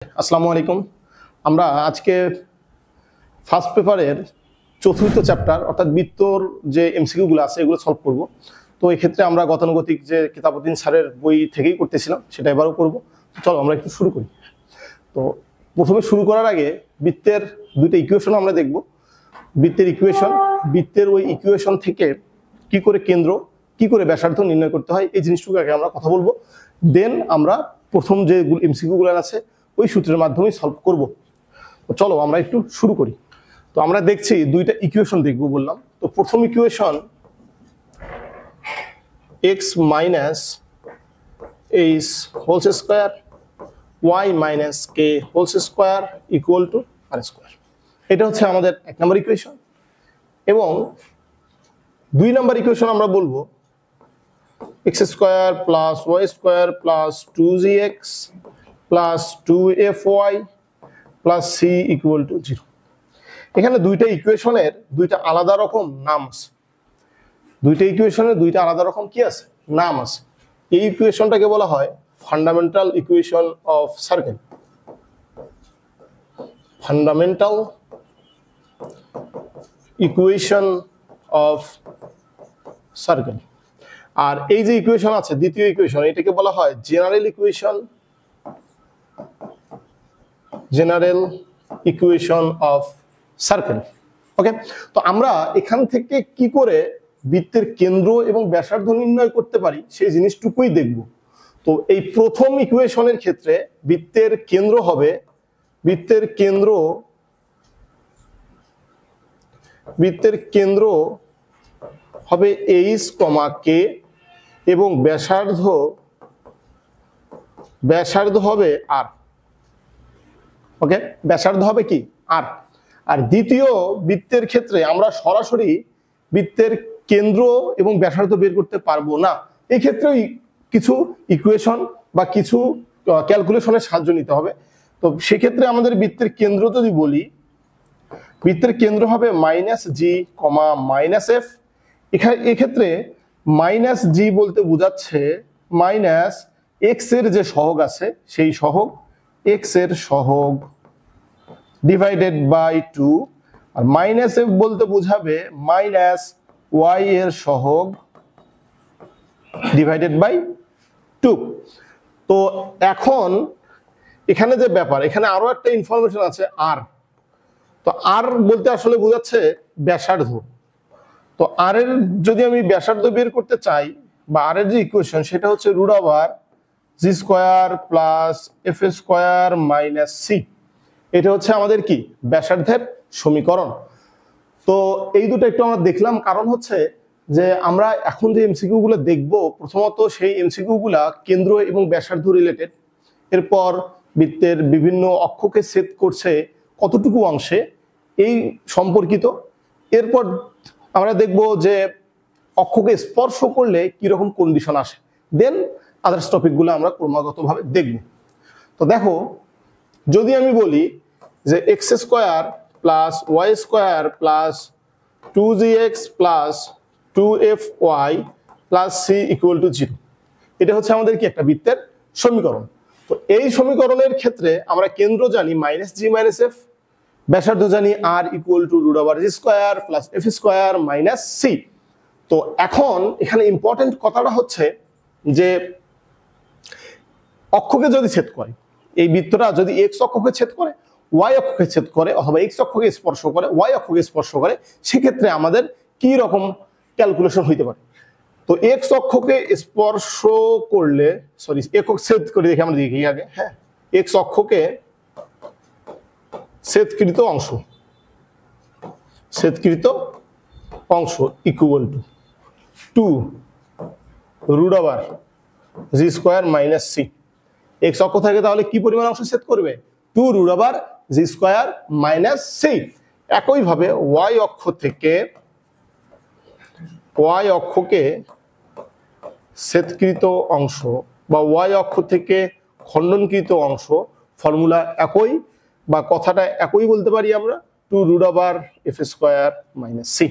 আসসালামু আলাইকুম। আমরা আজকে ফার্স্ট পেপারের চতুর্থ চ্যাপ্টার অর্থাৎ বৃত্তর যে এমসিকিউগুলো আছে এগুলো সলভ করব। তো এই ক্ষেত্রে আমরা গতানুগতিক যে কিতাবউদ্দিন স্যারের বই থেকেই করতেছিলাম সেটা এবারও করব। চলো আমরা একটু শুরু করি। তো প্রথমে শুরু করার আগে বৃত্তের দুইটা ইকুয়েশন আমরা দেখব। বৃত্তের ওই ইকুয়েশন থেকে কি করে কেন্দ্র কি করে ব্যাসার্ধ নির্ণয় করতে হয় এই জিনিসটুকু আগে আমরা কথা বলবো। দেন আমরা প্রথম যে এমসিকিউগুলো আছে ওই সূত্রের মাধ্যমে সলভ করব। তো চলো আমরা একটু শুরু করি। তো আমরা দেখছি দুইটা ইকুয়েশন দেখব বললাম। তো প্রথম equation x minus h whole square y minus k whole square equal to r square, এটা হচ্ছে আমাদের এক নম্বর ইকুয়েশন। এবং দুই নম্বর ইকুয়েশন আমরা বলবো x square plus y square plus 2gx plus 2fy plus c equal to 0। এখানে দুইটা ইকুয়েশনের দুইটা আলাদা রকম নাম আছে। দুইটা ইকুয়েশনের দুইটা আলাদা রকম কি আছে নাম আছে। এই ইকুয়েশনটাকে বলা হয় fundamental equation of circle. Fundamental equation of circle. আর এই যে ইকুয়েশন আছে দ্বিতীয় ইকুয়েশন, এটাকে বলা হয় general equation of circle. Okay, তো আমরা এখান থেকে কি করে বৃত্তের কেন্দ্র এবং ব্যাসার্ধ নির্ণয় করতে পারি সেই জিনিসটুকুই দেখব। তো এই প্রথম ইকুয়েশনের ক্ষেত্রে বৃত্তের কেন্দ্র হবে এইচ কমা কে এবং ব্যাসার্ধ হবে আর। ওকে, ব্যাসার্ধ হবে কি আর। আর দ্বিতীয় বৃত্তের ক্ষেত্রে আমরা সরাসরি বৃত্তের কেন্দ্র এবং ব্যাসার্ধ বের করতে পারবো না। এই ক্ষেত্রে কিছু ইকুয়েশন বা কিছু ক্যালকুলেশনের সাহায্য নিতে হবে। তো সেক্ষেত্রে আমাদের বৃত্তের কেন্দ্র যদি বলি, বৃত্তের কেন্দ্র হবে মাইনাস জি কমা মাইনাস এফ। এক্ষেত্রে মাইনাস জি বলতে বোঝাচ্ছে মাইনাস এক্স এর যে সহগ আছে সেই সহগ, এক্স এর সহগ ডিভাইডেড বাই 2। আর মাইনাস এফ বলতে বোঝাবে মাইনাস ওয়াই এর সহগ ডিভাইডেড বাই 2। তো এখন এখানে যে ব্যাপার, এখানে আরো একটা ইনফরমেশন আছে আর। তো আর বলতে আসলে বোঝাচ্ছে ব্যাসার্ধ। তো আর এর যদি আমি ব্যাসার্ধ বের করতে চাই বা আর এর যে ইকুয়েশন সেটা হচ্ছে root over g square plus f square minus c. এটা হচ্ছে আমাদের কি ব্যাসার্ধের সমীকরণ। তো এই দুটো একটু আমরা দেখলাম, কারণ হচ্ছে যে আমরা এখন যে এমসিকিউ গুলো দেখবো প্রথমত সেই এমসিকিউ গুলা কেন্দ্র এবং ব্যাসার্ধ রিলেটেড। এরপর বৃত্তের বিভিন্ন অক্ষকে ছেদ করছে কতটুকু অংশে এই সম্পর্কিত। এরপর আমরা দেখব যে অক্ষকে স্পর্শ করলে কিরকম কন্ডিশন আসে। দেন আদার্স টপিকগুলো আমরা ক্রমাগতভাবে দেখব। তো দেখো, যদি আমি বলি যে x square plus y square plus 2gx plus 2fy plus c equal to 0, এটা হচ্ছে আমাদের কি একটা বৃত্তের সমীকরণ। তো এই সমীকরণের ক্ষেত্রে আমরা কেন্দ্র জানি মাইনাস জি মাইনাস এফ, ব্যাসার্ধ জানি r equal to root over g square plus f square minus c. তো এখন এখানে ইম্পর্টেন্ট কথাটা হচ্ছে যে অক্ষকে যদি ছেদ করে, এই বৃত্তটা যদি এক্স অক্ষকে ছেদ করে, ওয়াই অক্ষকে ছেদ করে অথবা এক্স অক্ষকে স্পর্শ করে, ওয়াই অক্ষকে স্পর্শ করে, সেক্ষেত্রে আমাদের কি রকম ক্যালকুলেশন হইতে পারে। তো এক্স অক্ষকে স্পর্শ করলে, সরি একক ছেদ করে দেখি আমরা দেখি আগে। হ্যাঁ, এক্স অক্ষকে ছেদকৃত অংশ equal to 2 root over g square minus c. X অক্ষ থেকে তাহলে কি পরিমাণ অংশ ছেদ করবে 2 root over g square minus c. একইভাবে ওয়াই অক্ষকে ছেদকৃত অংশ বা ওয়াই অক্ষ থেকে খণ্ডনকৃত অংশ, ফর্মুলা একই বা কথাটা একই বলতে পারি আমরা, 2 root over f square minus c.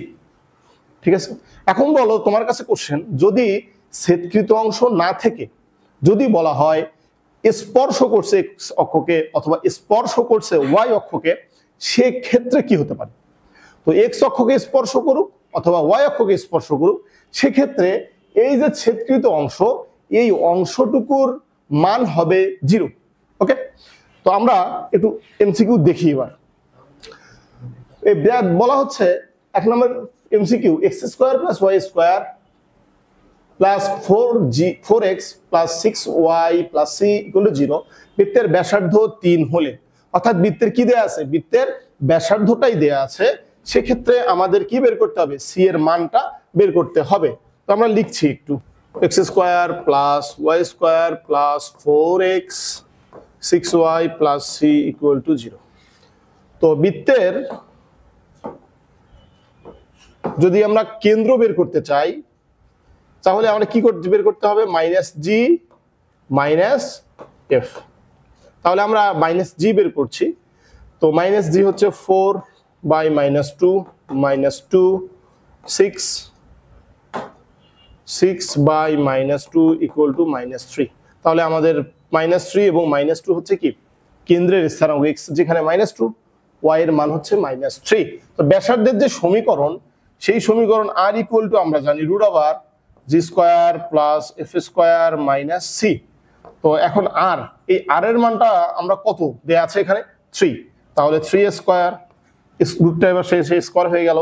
ঠিক আছে, এখন বলো তোমার কাছে কোশ্চেন, যদি ছেদকৃত অংশ না থেকে যদি বলা হয় স্পর্শ করছে এক্স অক্ষকে অথবা স্পর্শ করছে ওয়াই অক্ষকে, সেক্ষেত্রে কি হতে পারে? তো এক্স অক্ষকে স্পর্শ করুক অথবা ওয়াই অক্ষকে স্পর্শ করুক, সেক্ষেত্রে এই যে ছেদকৃত অংশ, এই অংশটুকুর মান হবে 0। ওকে, তো আমরা একটু এমসিকিউ দেখি এবার। এই বলা হচ্ছে 1 নম্বর MCQ, x² + y² plus 4x plus 6y plus c = 0 বৃত্তের ব্যাসার্ধ 3 হলে, অর্থাৎ বৃত্তের কি দেয়া আছে? বৃত্তের ব্যাসার্ধটাই দেয়া আছে। সেক্ষেত্রে আমাদের কি বের করতে হবে? c এর মানটা বের করতে হবে। তো আমরা লিখছি একটু, x² + y² plus 4x 6y plus c = 0। তো বৃত্তের যদি আমরা কেন্দ্র বের করতে চাই, তাহলে আমরা কি বের করতে হবে? -g - f। তাহলে আমরা -g বের করছি। তো -g হচ্ছে 4 বাই -2 -2 6 বাই -2 = -3। তাহলে আমাদের -3 এবং -2 হচ্ছে কি কেন্দ্রের স্থানাঙ্ক, x যেখানে -2, y এর মান হচ্ছে -3। তো ব্যাসার্ধের যে সমীকরণ, সেই সমীকরণ r = আমরা জানি √g² + f² - c। তো এখন r, এই r এর মানটা আমরা কত দেয়া আছে এখানে? 3। তাহলে 3² রুটটা এবার সেই স্কয়ার হয়ে গেল,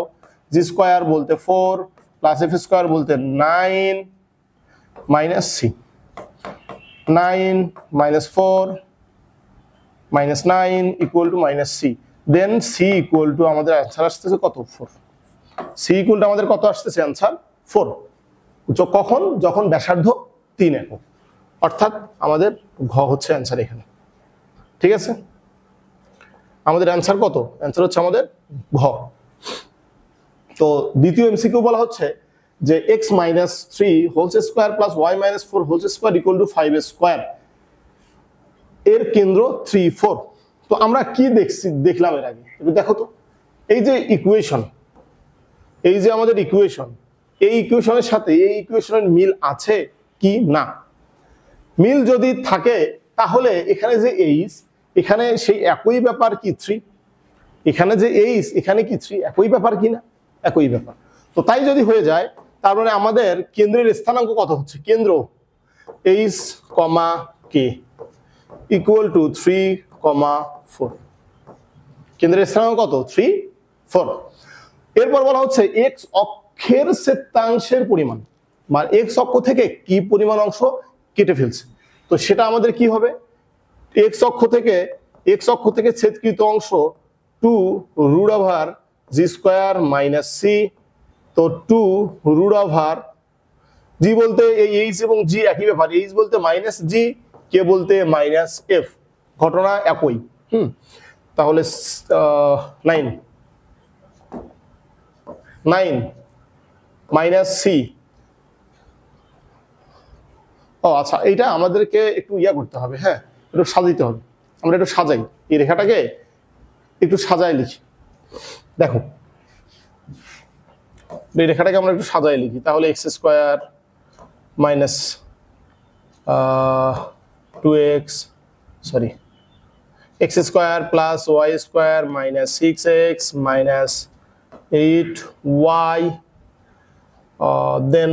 g² বলতে 4 প্লাস f² বলতে 9 - c, 9 - 4 - 9 = -c। দেন c = আমাদের অ্যান্সার আসতেছে কত? 4। c = আমাদের কত আসতেছে অ্যান্সার? 4। কখন? যখন ব্যাসার্ধ 3 একক, অর্থাৎ আমাদের ঘ হচ্ছে অ্যান্সার এখানে। ঠিক আছে, আমাদের অ্যান্সার কত? অ্যান্সার হচ্ছে আমাদের ঘ। তো দ্বিতীয় এমসিকিউ বলা হচ্ছে যে x - 3² + y - 4² = 5² এর কেন্দ্র 3, 4। তো আমরা কি দেখলাম এর আগে? একটু দেখো তো, এই যে ইকুয়েশন, এই যে আমাদের ইকুয়েশন, এই ইকুয়েশনের সাথে এই ইকুয়েশনের মিল আছে কি না? মিল যদি থাকে, তাহলে এখানে যে এইচ, এখানে সেই একই ব্যাপার কি 3, এখানে যে এইচ এখানে কি 3, একই ব্যাপার কি না? একই ব্যাপার। তো তাই যদি হয়ে যায়, তার মানে আমাদের কেন্দ্রের স্থানাঙ্ক কত হচ্ছে? কেন্দ্র এইচ, k = 3, 4। কেন্দ্রের স্থানাঙ্ক কত? 3, 4। এরপর বলা হচ্ছে এক্স অক্ষের ছেদাংশের পরিমাণ, মানে এক্স অক্ষ থেকে কি পরিমাণ অংশ কেটে ফেলছে। তো সেটা আমাদের কি হবে? এক্স অক্ষ থেকে ছেদকৃত অংশ 2√g² - c। তো 2√g বলতে এই এইচ এবং জি একই ব্যাপার, এইচ বলতে -g, কে বলতে -f, ঘটনা একই। তাহলে 9 - c। ও আচ্ছা, এইটা আমাদেরকে একটু করতে হবে, হ্যাঁ, একটু সাজাইতে হবে। আমরা একটু সাজাই, এই রেখাটাকে একটু সাজাই লিখি। দেখো, এই রেখাটাকে আমরা একটু সাজাই লিখি। তাহলে x² - 2x, sorry, x² + y² - 6x - 8y, then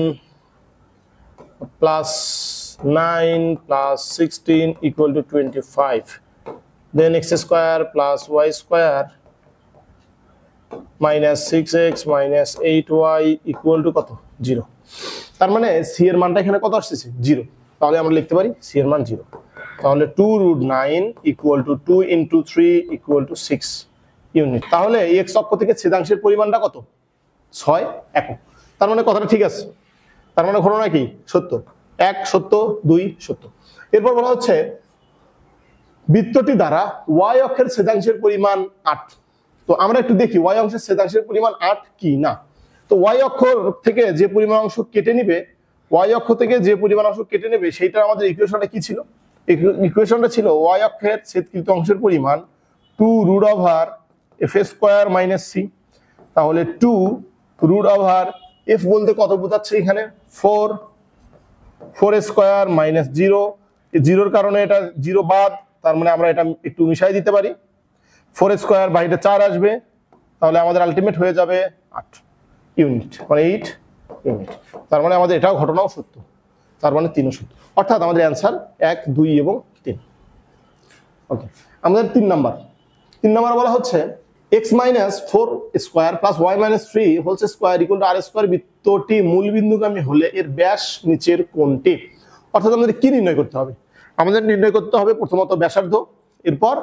+9 + 16 = 25, then x² + y² - 6x - 8y = কত? 0। তার মানে c এর মানটা এখানে কত আসছে? 0। তাহলে আমরা লিখতে পারি c এর মান 0। তাহলে 2√9 = 2 × 3 = 6 ইউনিট। তাহলে x অক্ষ থেকে ছেদাংশের পরিমাণটা কত? 6 একক। তার মানে কথাটা ঠিক আছে, তার মানে ঘটনা কি সত্য, 1 সত্য, 2 সত্য। এরপর বলা হচ্ছে বৃত্তটি দ্বারা y অক্ষের ছেদাংশের পরিমাণ 8। তো আমরা একটু দেখি y অক্ষের ছেদাংশের পরিমাণ 8 কি না। তো y অক্ষ থেকে যে পরিমাণ অংশ কেটে নিবে, সেইটা আমাদের ইকুয়েশনটা কি ছিল? ইকুয়েশনটা ছিল y অক্ষের ছেদকৃত অংশের পরিমাণ 2√f² - c। তাহলে 2√f বলতে কত বোঝাচ্ছে? এখানে 4² - 0 জিরোর কারণে এটা জিরো বাদ, তার মানে আমরা এটা একটু মিশাই দিতে পারি। 4² বাইরে 4 আসবে, তাহলে আমাদের আলটিমেট হয়ে যাবে 8 ইউনিট, মানে 8 ইউনিট। তার মানে আমাদের এটাও ঘটনাও সত্য, তার মানে 3ও সত্য। অর্থাৎ আমাদের অ্যান্সার 1, 2 এবং 3। ওকে, আমাদের 3 নাম্বার বলা হচ্ছে x - 4 square plus y - 3 whole square equal to r² বৃত্তটি মূল বিন্দুগামী হলে এর ব্যাস নিচের কোনটি? অর্থাৎ আমাদের কি নির্ণয় করতে হবে? আমাদের নির্ণয় করতে হবে প্রথমত ব্যাসার্ধ, এরপর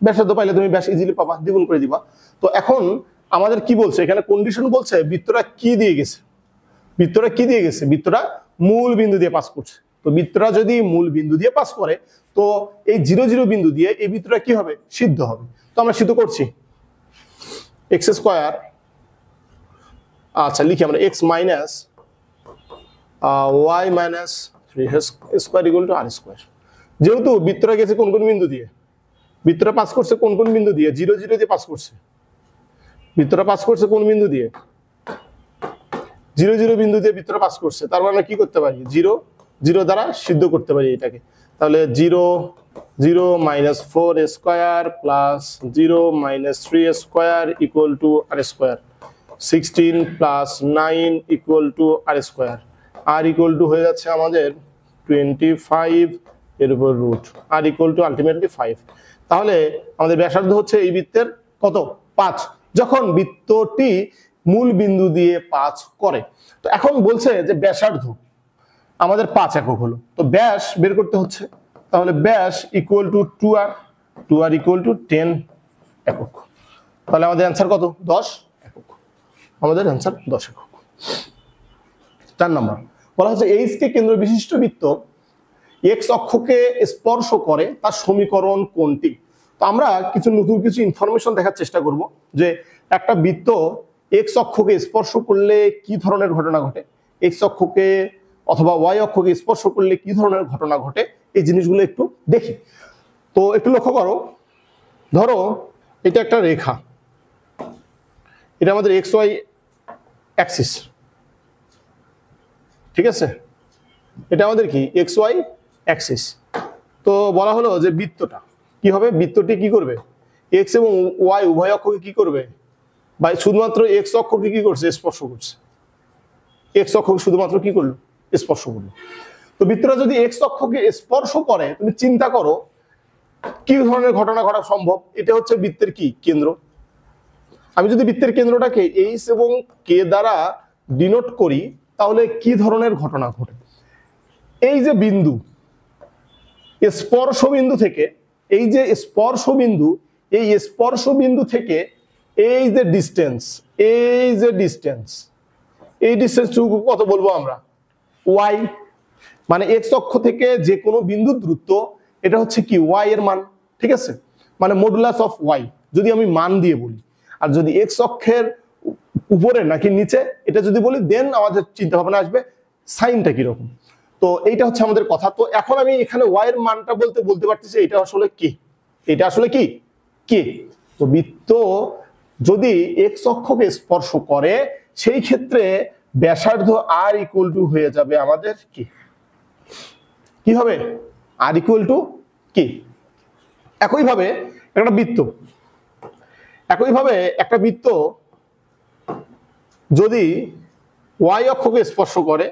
ব্যাসার্ধ পাইলে তুমি ব্যাস ইজিলি পাবা, দ্বিগুণ করে দিবা। তো এখন আমাদের কি বলছে এখানে? কন্ডিশন বলছে বৃত্তটা কি দিয়ে গেছে? বৃত্তটা মূল বিন্দু দিয়ে পাস করছে। তো বৃত্তটা যদি মূল বিন্দু দিয়ে পাস করে, তো এই 0, 0 বিন্দু দিয়ে এই বৃত্তটা কি হবে? সিদ্ধ হবে। তো আমরা সিদ্ধ করছি x², আচ্ছা লিখি আমরা x - y - 3 square equal to r²। যেহেতু বৃত্তটা গেছে কোন বিন্দু দিয়ে? বৃত্তটা পাস করছে কোন বিন্দু দিয়ে? 0, 0 দিয়ে পাস করছে। বৃত্তটা পাস করছে কোন বিন্দু দিয়ে? 0, 0 বিন্দু দিয়ে বৃত্তটা পাস করছে। তার মানে কি করতে পারি? 0, 0 দ্বারা সিদ্ধ করতে পারি এটাকে। তাহলে 0, 0 - 4 square plus 0 - 3 square equal to r²। 16 plus 9 equal to r²। R equal to হয়ে যাচ্ছে আমাদের 25 এর উপর root, r equal to ultimately 5। তাহলে আমাদের ব্যাসার্ধ হচ্ছে এই বৃত্তের কত? 5, যখন বৃত্তটি মূল বিন্দু দিয়ে 5 করে। তো এখন বলছে যে ব্যাসার্ধ আমাদের 5 একক হলো, তো ব্যাস বের করতে হচ্ছে। তাহলে ব্যাস equal to 2r equal to 10 একক। তাহলে আমাদের অ্যান্সার কত? 10 একক। আমাদের অ্যান্সার 10 একক। 4 নাম্বার বলা হচ্ছে এইচ কে কেন্দ্র বিশিষ্ট বৃত্ত এক্স অক্ষকে স্পর্শ করে তার সমীকরণ কোনটি? তো আমরা নতুন কিছু ইনফরমেশন দেখার চেষ্টা করব যে একটা বৃত্ত এক্স অক্ষকে স্পর্শ করলে কি ধরনের ঘটনা ঘটে, এক্স অক্ষকে অথবা ওয়াই অক্ষকে স্পর্শ করলে কি ধরনের ঘটনা ঘটে, এই জিনিসগুলো একটু দেখি। তো একটু লক্ষ্য করো, ধরো এটা একটা রেখা, এটা আমাদের এক্স ওয়াই অ্যাক্সিস, ঠিক আছে? এটা আমাদের কি? X y axis. তো বলা হলো যে বৃত্তটা কি হবে? বৃত্তটি কি করবে? এক্স এবং ওয়াই উভয় অক্ষকে কি করবে? বা শুধুমাত্র এক্স অক্ষকে কি করছে? স্পর্শ করছে। এক্স অক্ষকে শুধুমাত্র কি করলো? স্পর্শ করলো। তো বৃত্তটা যদি এক্স অক্ষকে স্পর্শ করে, তুমি চিন্তা করো কি ধরনের ঘটনা ঘটা সম্ভব। এটা হচ্ছে বৃত্তের কি? কেন্দ্র। আমি যদি বৃত্তের কেন্দ্রটাকে এইচ এবং কে দ্বারা ডিনোট করি, তাহলে কি ধরনের ঘটনা ঘটে? এই যে বিন্দু, স্পর্শ বিন্দু থেকে, এই যে স্পর্শ বিন্দু, এই স্পর্শ বিন্দু থেকে এই যে ডিস্টেন্স, এই ডিস্টেন্সটুকু কত বলবো আমরা? ওয়াই। মানে এক্স অক্ষ থেকে যে কোনো বিন্দুর দূরত্ব, এটা হচ্ছে কি? ওয়াই এর মান, ঠিক আছে? মানে মডুলাস অফ ওয়াই যদি আমি মান দিয়ে বলি। আর যদি এক্স অক্ষের উপরে নাকি নিচে এটা যদি বলি, দেন আমাদের চিন্তা ভাবনা আসবে সাইনটা কিরকম। তো এইটা হচ্ছে আমাদের কথা। তো এখন আমি এখানে ওয়াই এর মানটা বলতে পারতেছি এটা আসলে কি? এটা আসলে কি? কে। তো বৃত্ত যদি এক্স অক্ষকে স্পর্শ করে, সেই ক্ষেত্রে ব্যাসার্ধ আর ইকুয়াল টু হয়ে যাবে আমাদের কি হবে? আর ইকুয়াল টু কি? একইভাবে একটা বৃত্ত যদি ওয়াই অক্ষকে স্পর্শ করে,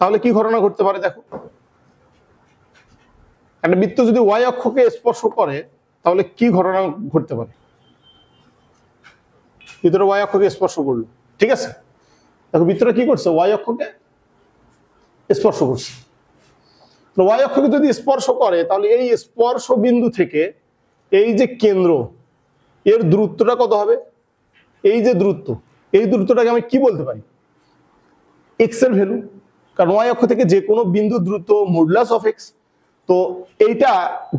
তাহলে কি ঘটনা ঘটতে পারে? দেখো, একটা বৃত্ত যদি ওয়াই অক্ষকে স্পর্শ করে, তাহলে কি ঘটনা ঘটতে পারে? বৃত্তটা ওয়াই অক্ষকে স্পর্শ করলো, ঠিক আছে? দেখো বৃত্তটা কি করছে? ওয়াই অক্ষকে স্পর্শ করছে। ওয়াই অক্ষকে যদি স্পর্শ করে, তাহলে এই স্পর্শ বিন্দু থেকে এই যে কেন্দ্র, এর দূরত্বটা কত হবে? এই যে দূরত্ব, এই দূরত্বটাকে আমি কি বলতে পারি? এক্স এর ভ্যালু। কারণ ওয়াই অক্ষ থেকে যে কোনো বিন্দু দূরত্ব মডুলাস অফ এক্স। তো এইটা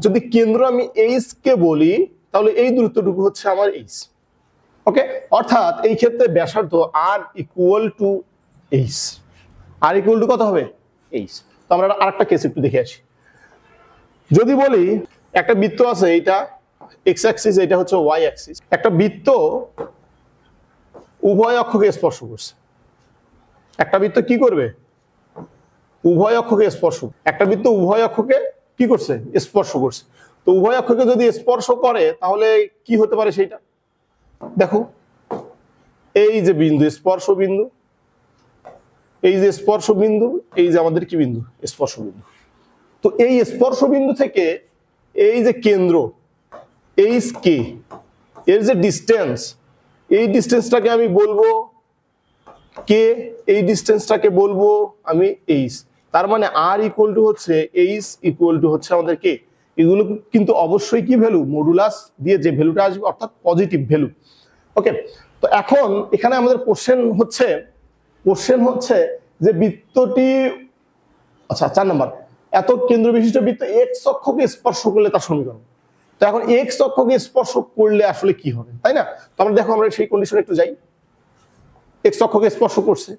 যদি কেন্দ্র আমি এইচ কে বলি, তাহলে এই দূরত্বটুকু হচ্ছে আমার এইচ। ওকে, অর্থাৎ এই ক্ষেত্রে ব্যাসার্ধ r equal to h. R equal to কত হবে? এইচ। তো আমরা আরেকটা কেস একটু দেখে আসি। যদি বলি একটা বৃত্ত আছে, এইটা এক্স অ্যাক্সিস, এটা হচ্ছে ওয়াই অ্যাক্সিস। একটা বৃত্ত উভয় অক্ষকে স্পর্শ করছে। একটা বৃত্ত কি করবে? উভয় অক্ষকে স্পর্শ, একটা বৃত্ত উভয় অক্ষকে কি করছে, স্পর্শ করছে। তো উভয় অক্ষকে যদি স্পর্শ করে তাহলে কি হতে পারে সেইটা দেখো, এই যে বিন্দু স্পর্শ বিন্দু, এই যে স্পর্শ বিন্দু, এই যে আমাদের কি বিন্দু, স্পর্শ বিন্দু। তো এই স্পর্শ বিন্দু থেকে এই যে কেন্দ্র এইচ কে, এর যে ডিস্টেন্স, এই ডিস্টেন্সটাকে আমি বলবো কে, এই ডিস্টেন্সটাকে বলবো আমি এইচ। তার মানে আর ইকুয়াল টু হচ্ছে এইচ ইকুয়াল টু হচ্ছে আমাদের কে। এগুলো কিন্তু অবশ্যই কি ভ্যালু, মডুলাস দিয়ে যে ভ্যালুটা আসবে অর্থাৎ পজিটিভ ভ্যালু। ওকে, তো এখন এখানে আমাদের কোশ্চেন হচ্ছে যে বৃত্তটি, আচ্ছা 4 নাম্বার, এত কেন্দ্র বিশিষ্ট বৃত্ত এক্স অক্ষকে স্পর্শ করলে তার সমীকরণ। তো এখন এক্স অক্ষকে স্পর্শ করলে আসলে কি হবে, তাই না? তো আমরা দেখো, আমরা সেই কন্ডিশনে একটু যাই। এক্স অক্ষকে স্পর্শ করছে,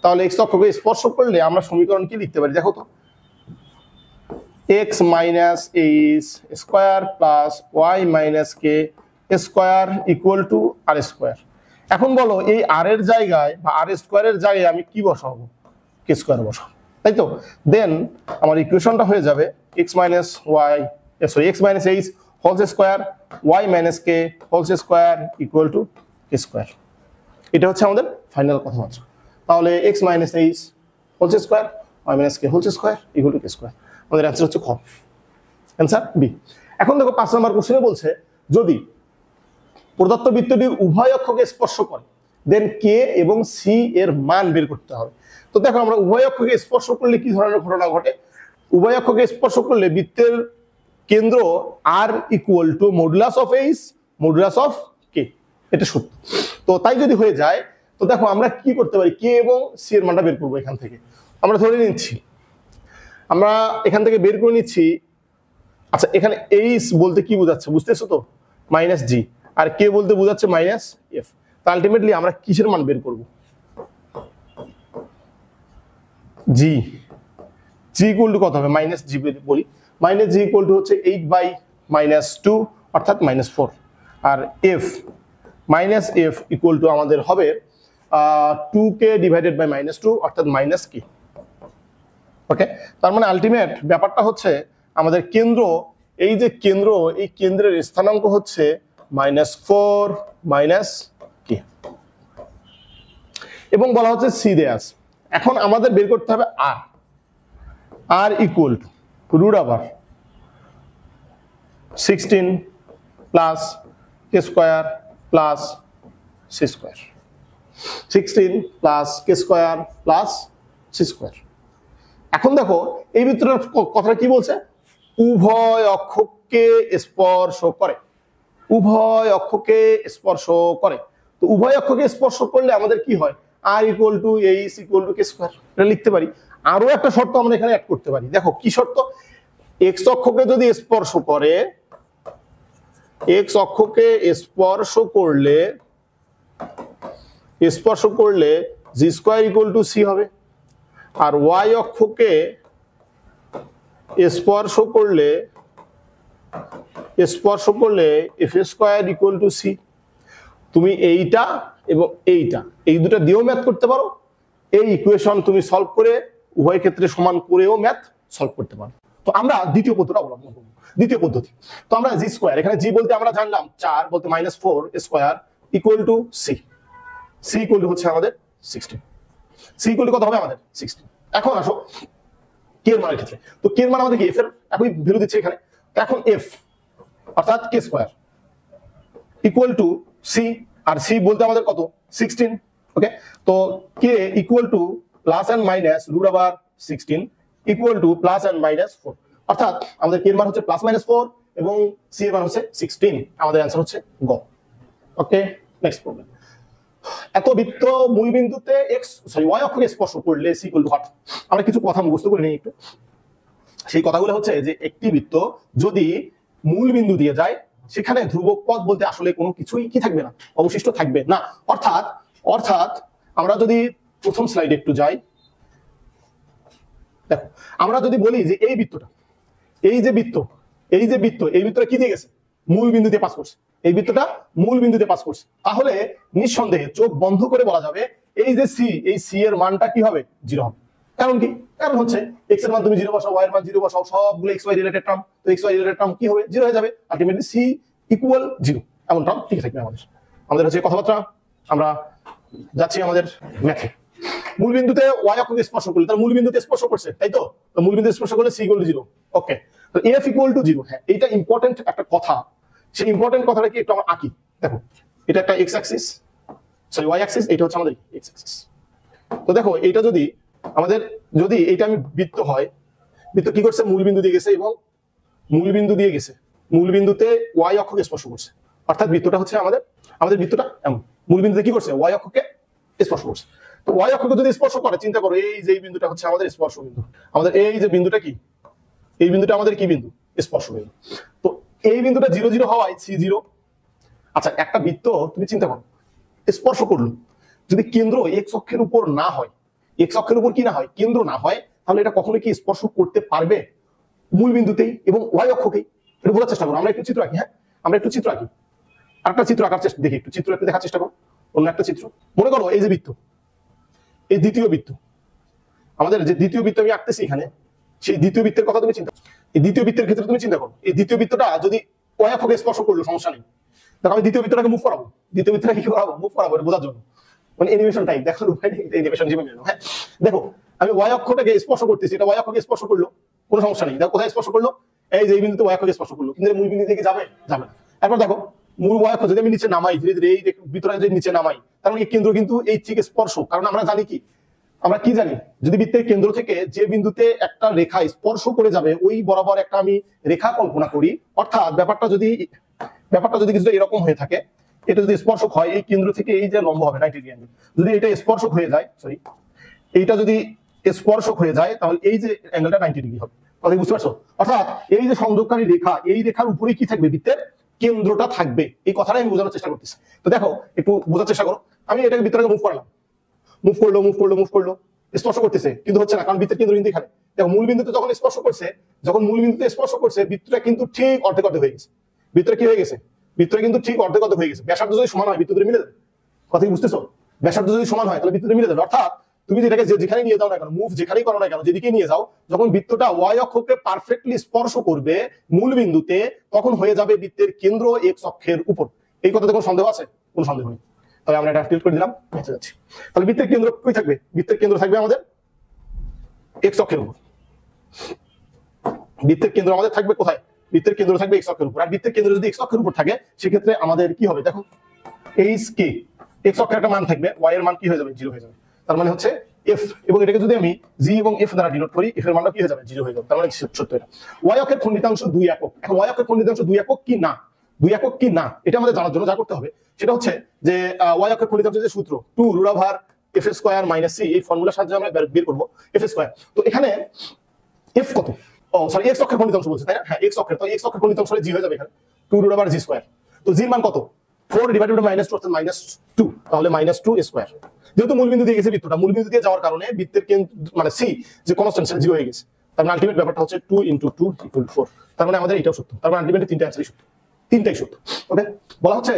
তাহলে এক্স অক্ষকে স্পর্শ করলে আমরা সমীকরণ কি লিখতে পারি দেখো তো, x minus h square plus y minus k square equal to r square. এখন বলো এই আর এর জায়গায় বা আর স্কোয়ারের জায়গায় আমি কি বসাবো, কে স্কোয়ার বসাবো, তাই তো? দেন আমার ইকুয়েশনটা হয়ে যাবে x minus y, sorry x minus h whole square y minus k whole square equal to k square. এটা হচ্ছে আমাদের ফাইনাল কথাবার্তা। তাহলে x minus h whole square y minus k whole square equal to k square. আমাদের answer হচ্ছে খ, answer B. এখন দেখো 5 নম্বর কোশ্চেনে বলছে যদি প্রদত্ত বৃত্তটি উভয় অক্ষকে স্পর্শ করে দেন কে এবং সি এর মান বের করতে হবে। তো দেখো আমরা উভয় অক্ষকে স্পর্শ করলে কি ধরনের ঘটনা ঘটে, উভয় অক্ষকে স্পর্শ করলে বৃত্তের কেন্দ্র r equal to modulus of h modulus of k, এটা সত্য। তো তাই যদি হয়ে যায় তো দেখো আমরা কি করতে পারি, কে এবং সি এর মানটা বের করবো। এখান থেকে আমরা ধরে নিচ্ছি, আমরা এখান থেকে বের করে নিচ্ছি, আচ্ছা এখানে এইচ বলতে কি বোঝাচ্ছে বুঝতেছো তো, মাইনাস জি, আর কে বলতে বোঝাচ্ছে মাইনাস এফ। তো আলটিমেটলি আমরা কিসের মান বের করব, জি, জি ইকুয়াল টু কত হবে, মাইনাস জি বলি, মাইনাস জি ইকুয়াল টু হচ্ছে 8/-2 অর্থাৎ -4, আর f minus f equal to আমাদের হবে 2k ডিভাইডেড বাই -2 অর্থাৎ মাইনাস কে। ওকে, তার মানে আলটিমেট ব্যাপারটা হচ্ছে আমাদের কেন্দ্র, এই যে কেন্দ্র, এই কেন্দ্রের স্থানাঙ্ক হচ্ছে -4 মাইনাস কে, এবং বলা হচ্ছে সি দেয়া আছে। এখন আমাদের বের করতে হবে r, r equal to root over 16 plus k square plus c square, 16 plus k square plus c square. এখন দেখো এই ভিতরের কথাটা কি বলছে, উভয় অক্ষকে স্পর্শ করে, উভয় অক্ষকে স্পর্শ করে। তো উভয় অক্ষকে স্পর্শ করলে আমাদের কি হয়, r equal to h equal to k square, এটা লিখতে পারি। আরো একটা শর্ত আমরা এখানে অ্যাড করতে পারি, দেখো কি শর্ত, এক্স অক্ষকে যদি স্পর্শ করে, এক্স অক্ষকে স্পর্শ করলে g square equal to c হবে, আর ওয়াই অক্ষকে স্পর্শ করলে f square equal to c. তুমি এইটা এবং এইটা, এই দুটা দিয়েও ম্যাথ করতে পারো, এই ইকুয়েশন তুমি সলভ করে উভয় ক্ষেত্রে সমান করেও ম্যাথ সলভ করতে পারো। তো আমরা দ্বিতীয় পদ্ধতি অবলম্বন করব, দ্বিতীয় পদ্ধতি। তো আমরা জি স্কোয়ার, এখানে জি বলতে আমরা জানলাম 4 বলতে -4 square equal to c, c equal to হচ্ছে আমাদের 16, সি ইকুয়াল টু কত হবে আমাদের 16। এখন আসো কে এর মানের ক্ষেত্রে, তো কে এর মান আমাদের কি এফ এর একই ভ্যালু দিচ্ছে এখানে। তো এখন এফ অর্থাৎ k square equal to c, আর সি বলতে আমাদের কত 16। ওকে, তো k equal to plus and minus root over 16 equal to plus and minus 4, অর্থাৎ আমাদের কে এর মান হচ্ছে +-4 এবং সি এর মান হচ্ছে 16। আমাদের অ্যান্সার হচ্ছে গ। ওকে, নেক্সট প্রবলেম। এত বৃত্ত মূল বিন্দুতে ওয়াই অক্ষকে স্পর্শ করলে সি ইকুয়াল টু হোয়াট। আমরা কিছু কথা মুখস্থ করে নিই একটু। সেই কথাগুলো হচ্ছে যে একটি বৃত্ত যদি মূল বিন্দু দিয়ে যায় সেখানে ধ্রুবক পথ বলতে আসলে কোনো কিছুই কি থাকবে না, অবশিষ্ট থাকবে না। অর্থাৎ আমরা যদি প্রথম স্লাইডে একটু যাই, দেখো আমরা যদি বলি যে এই বৃত্তটা, এই বৃত্তটা কি দিয়ে গেছে, মূল বিন্দুতে পাস করছে, এই বৃত্তটা মূল বিন্দুতে পাস করছে, তাহলে নিঃসন্দেহে চোখ বন্ধ করে বলা যাবে এই যে সি, এই সি এর মানটা কি হবে 0 হবে। কারণ কি? কারণ হচ্ছে x এর মান তুমি 0 বসাও, y এর মান 0 বসাও, সবগুলো xy রিলেটেড টার্ম, তো xy রিলেটেড টার্ম কি হবে? 0 হয়ে যাবে। আলটিমেটলি c ইকুয়াল 0 এমন টার্ম ঠিক থাকবে আমাদের হচ্ছে কথাবার্তা। আমরা যাচ্ছি আমাদের ম্যাথে। মূল বিন্দুতে y অক্ষকে স্পর্শ করলে, তার মূল বিন্দুতে স্পর্শ করছে, তাই তো? তো মূল বিন্দুতে স্পর্শ করলে c ইকুয়াল টু 0। ওকে, তো f ইকুয়াল টু 0। হ্যাঁ, এটা ইম্পর্টেন্ট একটা কথা। সেই ইম্পর্টেন্ট কথাটা কি একটু আমরা আঁকি। দেখো, এটা একটা x Axis, sorry y Axis, এটা হচ্ছে আমাদের x অ্যাক্সিস। তো দেখো, এটা যদি আমাদের, যদি এটা আমি বৃত্ত হয়, বৃত্ত কি করছে? মূল বিন্দু দিয়ে গেছে এবং মূল বিন্দু দিয়ে গেছে, মূল বিন্দুতে y অক্ষকে স্পর্শ করছে। অর্থাৎ বৃত্তটা হচ্ছে আমাদের বৃত্তটা এমন, মূল বিন্দুতে কি করছে? y অক্ষকে স্পর্শ করছে। তো y অক্ষকে যদি স্পর্শ করে, চিন্তা করো, এই যে বিন্দুটা হচ্ছে আমাদের স্পর্শ বিন্দু। আমাদের এই যে বিন্দুটা কি? এই বিন্দুটা আমাদের কি বিন্দু? স্পর্শ বিন্দু। তো এই বিন্দুটা 0 0 হওয়ায় c0। আচ্ছা, একটা বৃত্ত তুমি চিন্তা করো, স্পর্শ করলো, যদি কেন্দ্র x অক্ষের উপর না হয়, x অক্ষের উপর কি না হয়? কেন্দ্র না হয়, তাহলে এটা কখনো কি স্পর্শ করতে পারবে? মূল বিন্দুতেই এবং y অক্ষকেই। এটা বোঝার চেষ্টা করো। আমরা একটু চিত্র আঁকি। হ্যাঁ, আমরা একটু চিত্র আঁকি, আরেকটা চিত্র আঁকার চেষ্টা, দেখি একটু চিত্র একটু দেখার চেষ্টা করো। অন্য একটা চিত্র মনে করো, এই যে বৃত্ত, এই দ্বিতীয় বৃত্ত, আমাদের যে দ্বিতীয় বৃত্ত আমি আঁকতেছি এখানে, সেই দ্বিতীয় বৃত্তের কথা তুমি চিন্তা, এই দ্বিতীয় বৃত্তের ক্ষেত্রে তুমি চিন্তা করো, এই দ্বিতীয় বৃত্তটা যদি y অক্ষকে স্পর্শ করলো, সমস্যা নেই। দেখো, আমি দ্বিতীয় বৃত্তটাকে মুভ করাবো, দ্বিতীয় বৃত্তটাকে কি করাবো? মুভ করাবো, এটা বোঝার জন্য। মানে অ্যানিমেশন টাইপ দেখার উপায় নেই, অ্যানিমেশন জীবনে। হ্যাঁ, দেখো, আমি y অক্ষটাকে স্পর্শ করতেছি, এটা y অক্ষকে স্পর্শ করলো, কোনো সমস্যা নেই। দেখো, কোথায় স্পর্শ করলো? এই যে এই বিন্দুতে y অক্ষকে স্পর্শ করলো, কিন্তু মূল বিন্দু থেকে যাবে না। এরপর দেখো, মূল y অক্ষ যদি আমি নিচে নামাই, ধীরে ধীরে এই বৃত্তটাকে যদি নিচে নামাই, তার মানে কেন্দ্র কিন্তু এই থেকে স্পর্শ। কারণ আমরা জানি কি, আমরা কি জানি, যদি বৃত্তের কেন্দ্র থেকে যে বিন্দুতে একটা রেখা স্পর্শ করে যাবে, ওই বরাবর একটা আমি রেখা কল্পনা করি। অর্থাৎ ব্যাপারটা যদি কিছুটা এরকম হয়ে থাকে, এটা যদি স্পর্শক হয়, এই কেন্দ্র থেকে এই যে লম্ব হবে 90 ডিগ্রি, যদি এটা স্পর্শক হয়ে যায়, সরি, এইটা যদি স্পর্শক হয়ে যায়, তাহলে এই যে অ্যাঙ্গেলটা 90 ডিগ্রি হবে। কথা বুঝতে পারছো? অর্থাৎ এই যে সংযোগকারী রেখা, এই রেখার উপরে কি থাকবে? বৃত্তের কেন্দ্রটা থাকবে। এই কথাটাই আমি বোঝানোর চেষ্টা করতেছি। তো দেখো, একটু বোঝার চেষ্টা করো। আমি এটাকে বৃত্তটাকে মুভ করলাম, মুভ করলো, স্পর্শ করতেছে, কিন্তু হচ্ছে না, কারণ বৃত্তের কেন্দ্র কিন্তু এখানে। দেখো, মূল বিন্দুতে যখন স্পর্শ করছে, বৃত্তটা কিন্তু ঠিক অর্ধেক হয়ে গেছে। বৃত্তটা কি হয়ে গেছে? বৃত্তটা কিন্তু ঠিক অর্ধেক হয়ে গেছে। ব্যাসার্ধ যদি সমান হয়, বৃত্তটা মিলে যাবে। কথা কি বুঝতেছো? ব্যাসার্ধ যদি সমান হয়, তাহলে বৃত্তটা মিলে যাবে। অর্থাৎ তুমি যেটাকে যেখানে নিয়ে যাও না কেন, মুভ যেখানেই করো না কেন, যেদিকে নিয়ে যাও, যখন বৃত্তটা y অক্ষকে পারফেক্টলি স্পর্শ করবে মূল বিন্দুতে, তখন হয়ে যাবে বৃত্তের কেন্দ্র x অক্ষের উপর। এই কথাতে কোনো সন্দেহ আছে? কোনো সন্দেহ নেই। তাহলে আমরা এটা ক্লিয়ার করে দিলাম, বুঝতে যাচ্ছি। তাহলে বৃত্তের কেন্দ্র কই থাকবে? বৃত্তের কেন্দ্র থাকবে আমাদের x অক্ষের উপর। বৃত্তের কেন্দ্র আমাদের থাকবে কোথায়? বৃত্তের কেন্দ্র থাকবে x অক্ষের উপর। আর বৃত্তের কেন্দ্র যদি x অক্ষের উপর থাকে, সেক্ষেত্রে আমাদের কি হবে? দেখো, HK, x অক্ষের একটা মান থাকবে, y এর মান কি হয়ে যাবে? 0 হয়ে যাবে। তার মানে হচ্ছে f, এবং এটাকে যদি আমি g এবং f দ্বারা ডিনোট করি, f এর মানটা কি হয়ে যাবে? 0 হয়ে যাবে। তার মানে সত্য এটা। y অক্ষের খণ্ডিতাংশ 2 একক। এখন y অক্ষের খণ্ডিতাংশ 2 একক কি না, 2 একক কি না, এটা আমাদের জানার জন্য যা করতে হবে সেটা হচ্ছে যে y অক্ষের খণ্ডিতাংশের যে সূত্র 2√f² - c, এই ফর্মুলার সাহায্যে আমরা বের করব f²। তো এখানে f কত? ও সরি, x অক্ষের খণ্ডিতাংশ বলছে, তাই না? হ্যাঁ, x অক্ষের, তো x অক্ষের খণ্ডিতাংশ হলে g হয়ে যাবে এখানে 2√g²। তো g এর মান কত? 4 / -2 অর্থাৎ -2, তাহলে -2²। যেহেতু মূল বিন্দু দিয়ে গেছে বৃত্তটা, মূল বিন্দু দিয়ে যাওয়ার কারণে বৃত্তের কেন্দ্র মানে c যে কনস্ট্যান্ট, সেটা 0 হয়ে গেছে। তার মানে আলটিমেট ব্যাপারটা হচ্ছে 2 × 2 = 4। তার মানে আমাদের এটাও সত্য। তার মানে আলটিমেটলি তিনটা অ্যানসারই সত্য, তিনটাই সত্য। ওকে, বলা হচ্ছে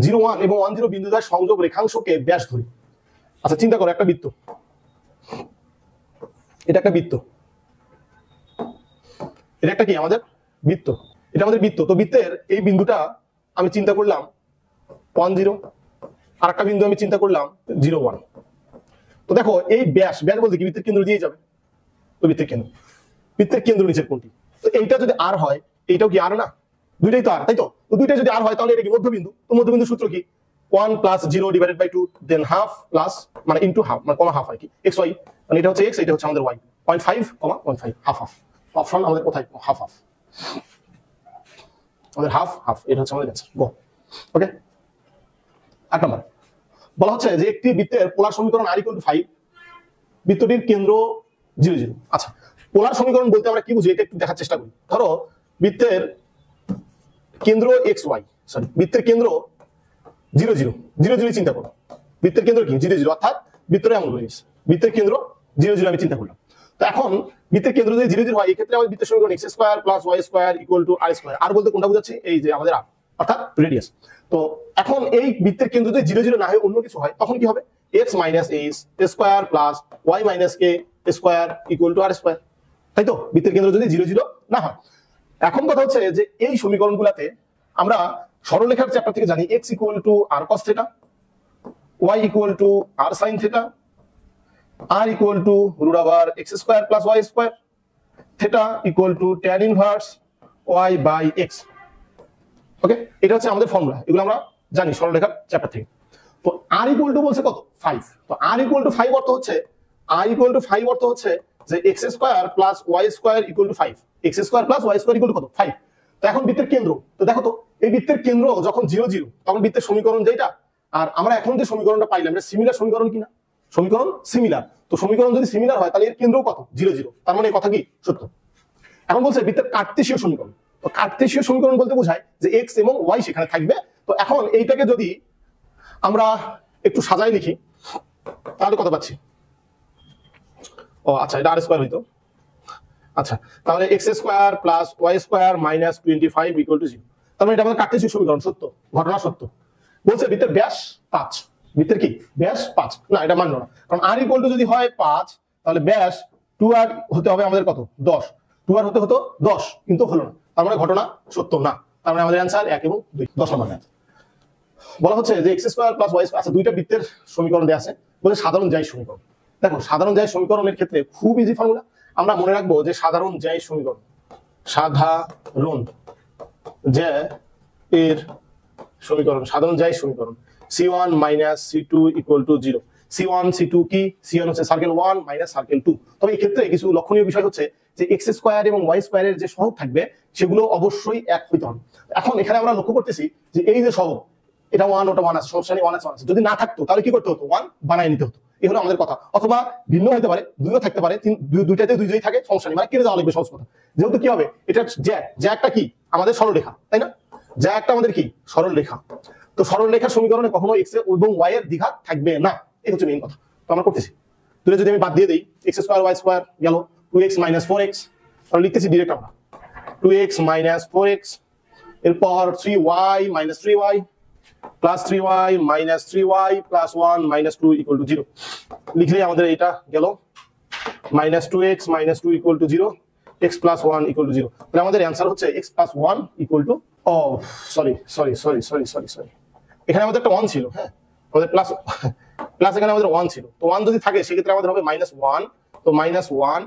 0 1 এবং 1 0 বিন্দুদ্বয় সংযোগ রেখাংশকে ব্যাস ধরি। আচ্ছা, চিন্তা করো, একটা বৃত্ত, এটা একটা বৃত্ত, এটা একটা কি আমাদের বৃত্ত, এটা আমাদের বৃত্ত। তো বৃত্তের এই বিন্দুটা আমি চিন্তা করলাম 1 0, আর একটা বিন্দু আমি চিন্তা করলাম 0 1। তো দেখো, এই ব্যাস বলতে কি? বৃত্তের কেন্দ্র দিয়ে যাবে। তো বৃত্তের কেন্দ্র নিচের কোনটি? তো এইটা যদি আর হয়, এইটাও কি আর না? দুইটাই তো আর, তাই তো? তো দুইটাই যদি আর হয়, তাহলে এটা কি মধ্যবিন্দু? তো মধ্যবিন্দুর সূত্র কি? 1 + 0 / 2 দেন হাফ প্লাস মানে ইনটু হাফ, মানে কমা হাফ হয় কি xy, মানে এটা হচ্ছে x, এটা হচ্ছে আমাদের y, 0.5, 0.5, হাফ হাফ। অপশন আমাদের কোথায়? হাফ হাফ, আমাদের হাফ হাফ, এটা হচ্ছে আমাদের অ্যানসার। গো। ওকে, 8 নম্বর বলা হচ্ছে যে একটি বৃত্তের পোলার সমীকরণ r = 5, বৃত্তটির কেন্দ্র 0 0। আচ্ছা, পোলার সমীকরণ বলতে আমরা কি বুঝি, এটা একটু দেখার চেষ্টা করি। ধরো, বৃত্তের কেন্দ্র xy, সরি, বৃত্তের কেন্দ্র 0 0 0 0 চিন্তা করো। বৃত্তের কেন্দ্র কি? 0 0, অর্থাৎ বৃত্তটা এমন হয়ে গেছে। বৃত্তের কেন্দ্র 0 0 আমি চিন্তা করলাম। তো এখন বৃত্তের কেন্দ্র যদি 0 0 হয়, এই ক্ষেত্রে আমাদের বৃত্তের সমীকরণ x² + y² = r²। আর বলতে কোনটা বোঝাচ্ছি? এই যে আমাদের r, অর্থাৎ রেডিয়াস। তো এখন এই বৃত্তের কেন্দ্র যদি 0 0 না হয়, অন্য কিছু হয়, তখন কি হবে? x - h² + y - k square equal to r square, তাই তো? বৃত্তের কেন্দ্র যদি 0 0 না হয়। এখন কথা হচ্ছে যে এই সমীকরণগুলোতে আমরা সরলরেখার চ্যাপ্টার থেকে জানি x equal to r cos theta, y equal to r sin theta, r equal to root over x square plus y square, theta equal to tan inverse y by x। Okay, এটা হচ্ছে আমাদের formula, এগুলো আমরা জানি সরলরেখার chapter থেকে। তো r equal two বলছে কত 5, তো r ইকুয়াল টু 5 অর্থ হচ্ছে r ইকুয়াল টু 5 অর্থ হচ্ছে যে x square plus y square equal to 5, x square plus y square equal to কত 5। তো এখন বৃত্তের কেন্দ্র, তো দেখো তো এই বৃত্তের কেন্দ্র যখন 0 0 তখন বৃত্তের সমীকরণ যেটা, আর আমরা এখন যে সমীকরণটা পাইলাম এটা সিমিলার সমীকরণ কিনা, সমীকরণ সিমিলার। তো সমীকরণ যদি সিমিলার হয় তাহলে এর কেন্দ্র কত 0 0, তার মানে এই কথা কি সত্য। এখন বলছে বৃত্তের কার্তেশীয় সমীকরণ, তো কার্তেশীয় সমীকরণ বলতে বোঝায় যে x এবং y সেখানে থাকবে। তো এখন এইটাকে যদি আমরা একটু সাজাই লিখি তাহলে কত পাচ্ছি, ও আচ্ছা এটা আর স্কয়ার হইতো, আচ্ছা তাহলে x square plus y square minus 25 equal to 0। তার মানে এটা আমাদের কার্তেশীয় সমীকরণ, সত্য, ঘটনা সত্য। বলছে বৃত্তের ব্যাস 5, বৃত্তের কি ব্যাস 5, না এটা মানলো না, কারণ r ইকুয়াল টু যদি হয় 5 তাহলে ব্যাস 2r হতে হবে আমাদের কত 10, 2r হতে হতো 10, কিন্তু হলো না, তার মানে ঘটনা সত্য না। তার মানে আমাদের অ্যান্সার 1 এবং 2, 10 নম্বর অ্যান্সার। বলা হচ্ছে যে x square plus y square, আচ্ছা দুইটা বৃত্তের সমীকরণ দেয়া আছে, বলে সাধারণ জ্যায়িস সমীকরণ। দেখো সাধারণ জ্যায়িস সমীকরণের ক্ষেত্রে খুব ইজি ফর্মুলা, আমরা মনে রাখবো যে সাধারণ জ্যায়িস সমীকরণ, সাধারণ জ্যায়ের সমীকরণ, সাধারণ জ্যায়িস সমীকরণ c1 minus c2 equal to 0। c1 c2 কি, c1 হচ্ছে সার্কেল 1 মাইনাস সার্কেল 2। তবে এই ক্ষেত্রে কিছু লক্ষণীয় বিষয় হচ্ছে যে x স্কয়ার এবং y স্কয়ারের যে সহগ থাকবে সেগুলো অবশ্যই এক হইতে হবে। এখন এখানে আমরা লক্ষ্য করতেছি যে এই যে সহগ এটা 1 ওটা 1 আছে, সমস্যা নেই 1 আছে, যদি না থাকতো তাহলে কি করতে হতো 1 বানায় নিতে হতো, এই হলো আমাদের কথা। অথবা ভিন্ন হতে পারে, দুইও থাকতে পারে, দুইটাতে দুই থাকে, সমস্যা নেই, মানে কেটে যাওয়া লাগবে সহজ কথা। যেহেতু কি হবে এটা জ্যা একটা কি আমাদের সরলরেখা, তাই না? জ্যা একটা আমাদের কি সরলরেখা, তো সরলরেখার সমীকরণে কখনো x এবং y এর দ্বিঘাত থাকবে না, এই হচ্ছে মেইন কথা। তো আমরা করতেছি, তুলে যদি আমি বাদ দিয়ে দেই x স্কয়ার y স্কয়ার গেল 2x মাইনাস 4x, তাহলে লিখতেছি ডিরেক্ট আমরা 2x মাইনাস 4x, এরপর 3y minus 3y plus 3y minus 3y plus 1 minus 2 equal to 0 লিখলে আমাদের এটা গেল minus 2x minus 2 equal to 0, x plus 1 equal to 0। তাহলে আমাদের অ্যান্সার হচ্ছে x plus 1 equal to, oh sorry, এখানে আমাদের একটা 1 ছিল, হ্যাঁ আমাদের প্লাস এখানে আমাদের 1 ছিল, তো 1 যদি থাকে সেক্ষেত্রে আমাদের হবে মাইনাস 1, তো minus 1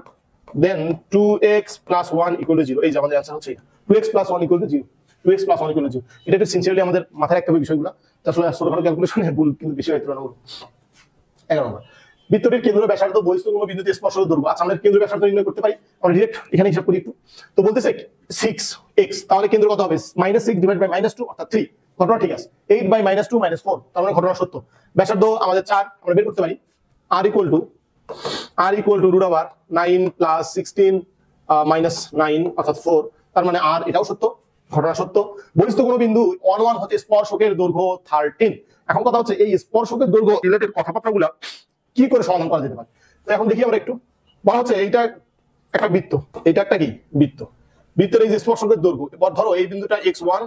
then 2x plus 1 equal to 0। এই যে আমাদের অ্যান্সার হচ্ছে 2x plus 1 equal to 0, 2x plus 1 equal to 0। এটা একটু সিনসিয়ারলি আমাদের মাথায় রাখতে হবে বিষয়গুলো, আসলে ছোটখাটো ক্যালকুলেশনে ভুল কিন্তু বেশি হইতে পারে। 11 নম্বর, বৃত্তটির কেন্দ্র ব্যাসার্ধ বহিস্থ কোনো বিন্দুতে স্পর্শ দৈর্ঘ্য। আচ্ছা আমরা কেন্দ্র ব্যাসার্ধ নির্ণয় করতে পারি, আমরা ডাইরেক্ট এখানে হিসাব করি একটু। তো বলতেছে 6x, তাহলে কেন্দ্র কত হবে -6 ডিভাইড বাই -2 অর্থাৎ 3, ঘটনা ঠিক আছে। 8 বাই -2 -4, তার মানে ঘটনা সত্য। ব্যাসার্ধ আমাদের 4, আমরা বের করতে পারি r equal to root over 9 plus 16 minus 9 অর্থাৎ 4, তার মানে r, এটাও সত্য, ঘটনা সত্য। বহিস্থ কোনো বিন্দু 1 1 হতে স্পর্শকের দৈর্ঘ্য 13। এখন কথা হচ্ছে এই স্পর্শকের দৈর্ঘ্য রিলেটেড কথাবার্তাগুলো কি করে সমাধান করা যেতে পারে। তো এখন দেখি আমরা একটু, বলা হচ্ছে এইটা একটা বৃত্ত, এটা একটা কি বৃত্ত, বৃত্তের এই যে স্পর্শকের দৈর্ঘ্য, এবার ধরো এই বিন্দুটা x1,